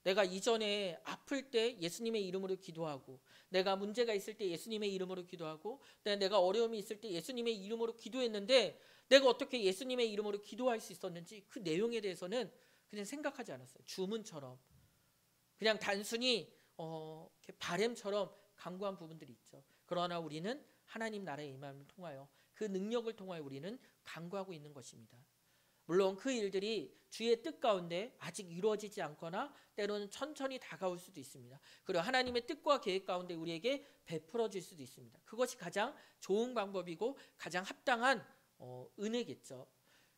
내가 이전에 아플 때 예수님의 이름으로 기도하고 내가 문제가 있을 때 예수님의 이름으로 기도하고 내가 어려움이 있을 때 예수님의 이름으로 기도했는데 내가 어떻게 예수님의 이름으로 기도할 수 있었는지 그 내용에 대해서는 그냥 생각하지 않았어요. 주문처럼 그냥 단순히 이렇게 바램처럼 간구한 부분들이 있죠. 그러나 우리는 하나님 나라의 임함을 통하여 그 능력을 통하여 우리는 간구하고 있는 것입니다. 물론 그 일들이 주의 뜻 가운데 아직 이루어지지 않거나 때로는 천천히 다가올 수도 있습니다. 그리고 하나님의 뜻과 계획 가운데 우리에게 베풀어질 수도 있습니다. 그것이 가장 좋은 방법이고 가장 합당한 은혜겠죠.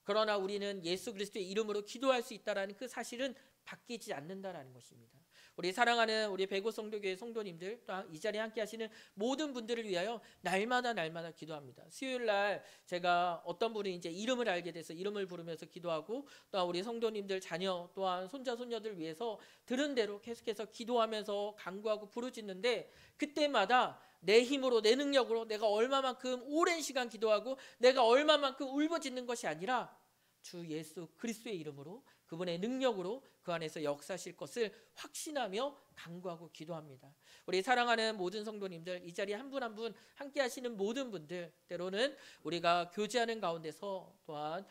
그러나 우리는 예수 그리스도의 이름으로 기도할 수 있다는 그 사실은 바뀌지 않는다라는 것입니다. 우리 사랑하는 우리 백오성도교회 성도님들, 또한 이 자리에 함께 하시는 모든 분들을 위하여 날마다 기도합니다. 수요일 날 제가 어떤 분이 이제 이름을 알게 돼서 이름을 부르면서 기도하고, 또한 우리 성도님들 자녀 또한 손자 손녀들 위해서 들은 대로 계속해서 기도하면서 간구하고 부르짖는데, 그때마다 내 힘으로 내 능력으로 내가 얼마만큼 오랜 시간 기도하고 내가 얼마만큼 울부짖는 것이 아니라 주 예수 그리스도의 이름으로, 그분의 능력으로 그 안에서 역사하실 것을 확신하며 간구하고 기도합니다. 우리 사랑하는 모든 성도님들, 이 자리에 한 분 한 분 함께 하시는 모든 분들, 때로는 우리가 교제하는 가운데서 또한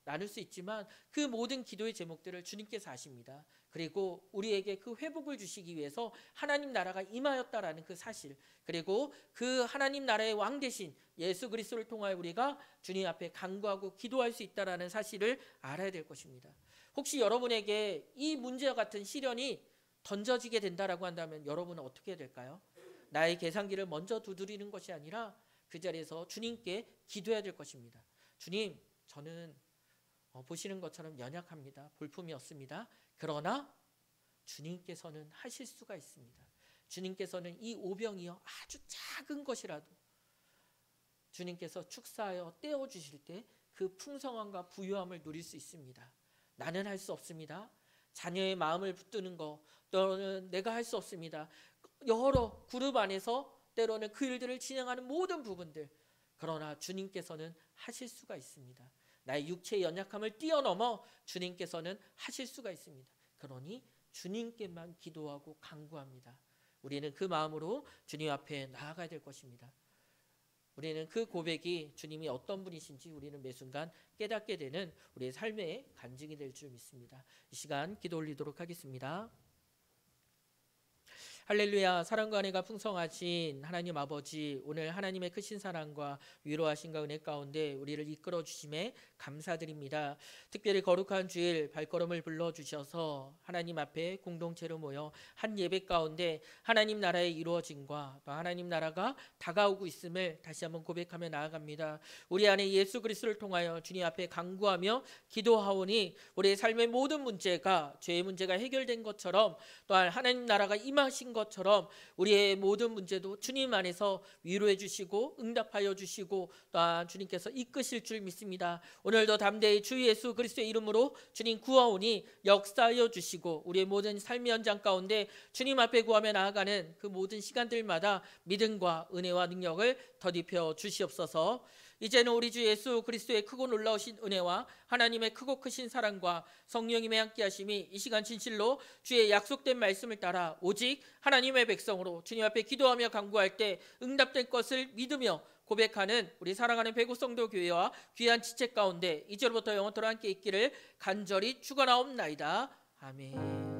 나눌 수 있지만 그 모든 기도의 제목들을 주님께서 아십니다. 그리고 우리에게 그 회복을 주시기 위해서 하나님 나라가 임하였다라는 그 사실, 그리고 그 하나님 나라의 왕 대신 예수 그리스도를 통하여 우리가 주님 앞에 간구하고 기도할 수 있다라는 사실을 알아야 될 것입니다. 혹시 여러분에게 이 문제와 같은 시련이 던져지게 된다라고 한다면 여러분은 어떻게 해야 될까요? 나의 계산기를 먼저 두드리는 것이 아니라 그 자리에서 주님께 기도해야 될 것입니다. 주님, 저는 보시는 것처럼 연약합니다. 볼품이 없습니다. 그러나 주님께서는 하실 수가 있습니다. 주님께서는 이 오병이어 아주 작은 것이라도 주님께서 축사하여 떼어주실 때 그 풍성함과 부유함을 누릴 수 있습니다. 나는 할 수 없습니다. 자녀의 마음을 붙드는 거, 또는 내가 할 수 없습니다. 여러 그룹 안에서 때로는 그 일들을 진행하는 모든 부분들, 그러나 주님께서는 하실 수가 있습니다. 나의 육체의 연약함을 뛰어넘어 주님께서는 하실 수가 있습니다. 그러니 주님께만 기도하고 간구합니다. 우리는 그 마음으로 주님 앞에 나아가야 될 것입니다. 우리는 그 고백이 주님이 어떤 분이신지 우리는 매 순간 깨닫게 되는 우리의 삶의 간증이 될 줄 믿습니다. 이 시간 기도 올리도록 하겠습니다. 할렐루야. 사랑과 은혜가 풍성하신 하나님 아버지, 오늘 하나님의 크신 사랑과 위로하심과 은혜 가운데 우리를 이끌어 주심에 감사드립니다. 특별히 거룩한 주일 발걸음을 불러주셔서 하나님 앞에 공동체로 모여 한 예배 가운데 하나님 나라의 이루어짐과 또 하나님 나라가 다가오고 있음을 다시 한번 고백하며 나아갑니다. 우리 안에 예수 그리스도를 통하여 주님 앞에 간구하며 기도하오니 우리의 삶의 모든 문제가, 죄의 문제가 해결된 것처럼, 또한 하나님 나라가 임하신 것처럼 우리의 모든 문제도 주님 안에서 위로해 주시고 응답하여 주시고 또한 주님께서 이끄실 줄 믿습니다. 오늘도 담대히 주 예수 그리스도의 이름으로 주님 구하오니 역사하여 주시고 우리의 모든 삶의 현장 가운데 주님 앞에 구하며 나아가는 그 모든 시간들마다 믿음과 은혜와 능력을 덧입혀 주시옵소서. 이제는 우리 주 예수 그리스도의 크고 놀라우신 은혜와 하나님의 크고 크신 사랑과 성령님의 함께하심이 이 시간 진실로 주의 약속된 말씀을 따라 오직 하나님의 백성으로 주님 앞에 기도하며 간구할 때 응답된 것을 믿으며 고백하는 우리 사랑하는 백오성도교회와 귀한 지체 가운데 이제로부터 영원토록 함께 있기를 간절히 축원하옵나이다. 아멘.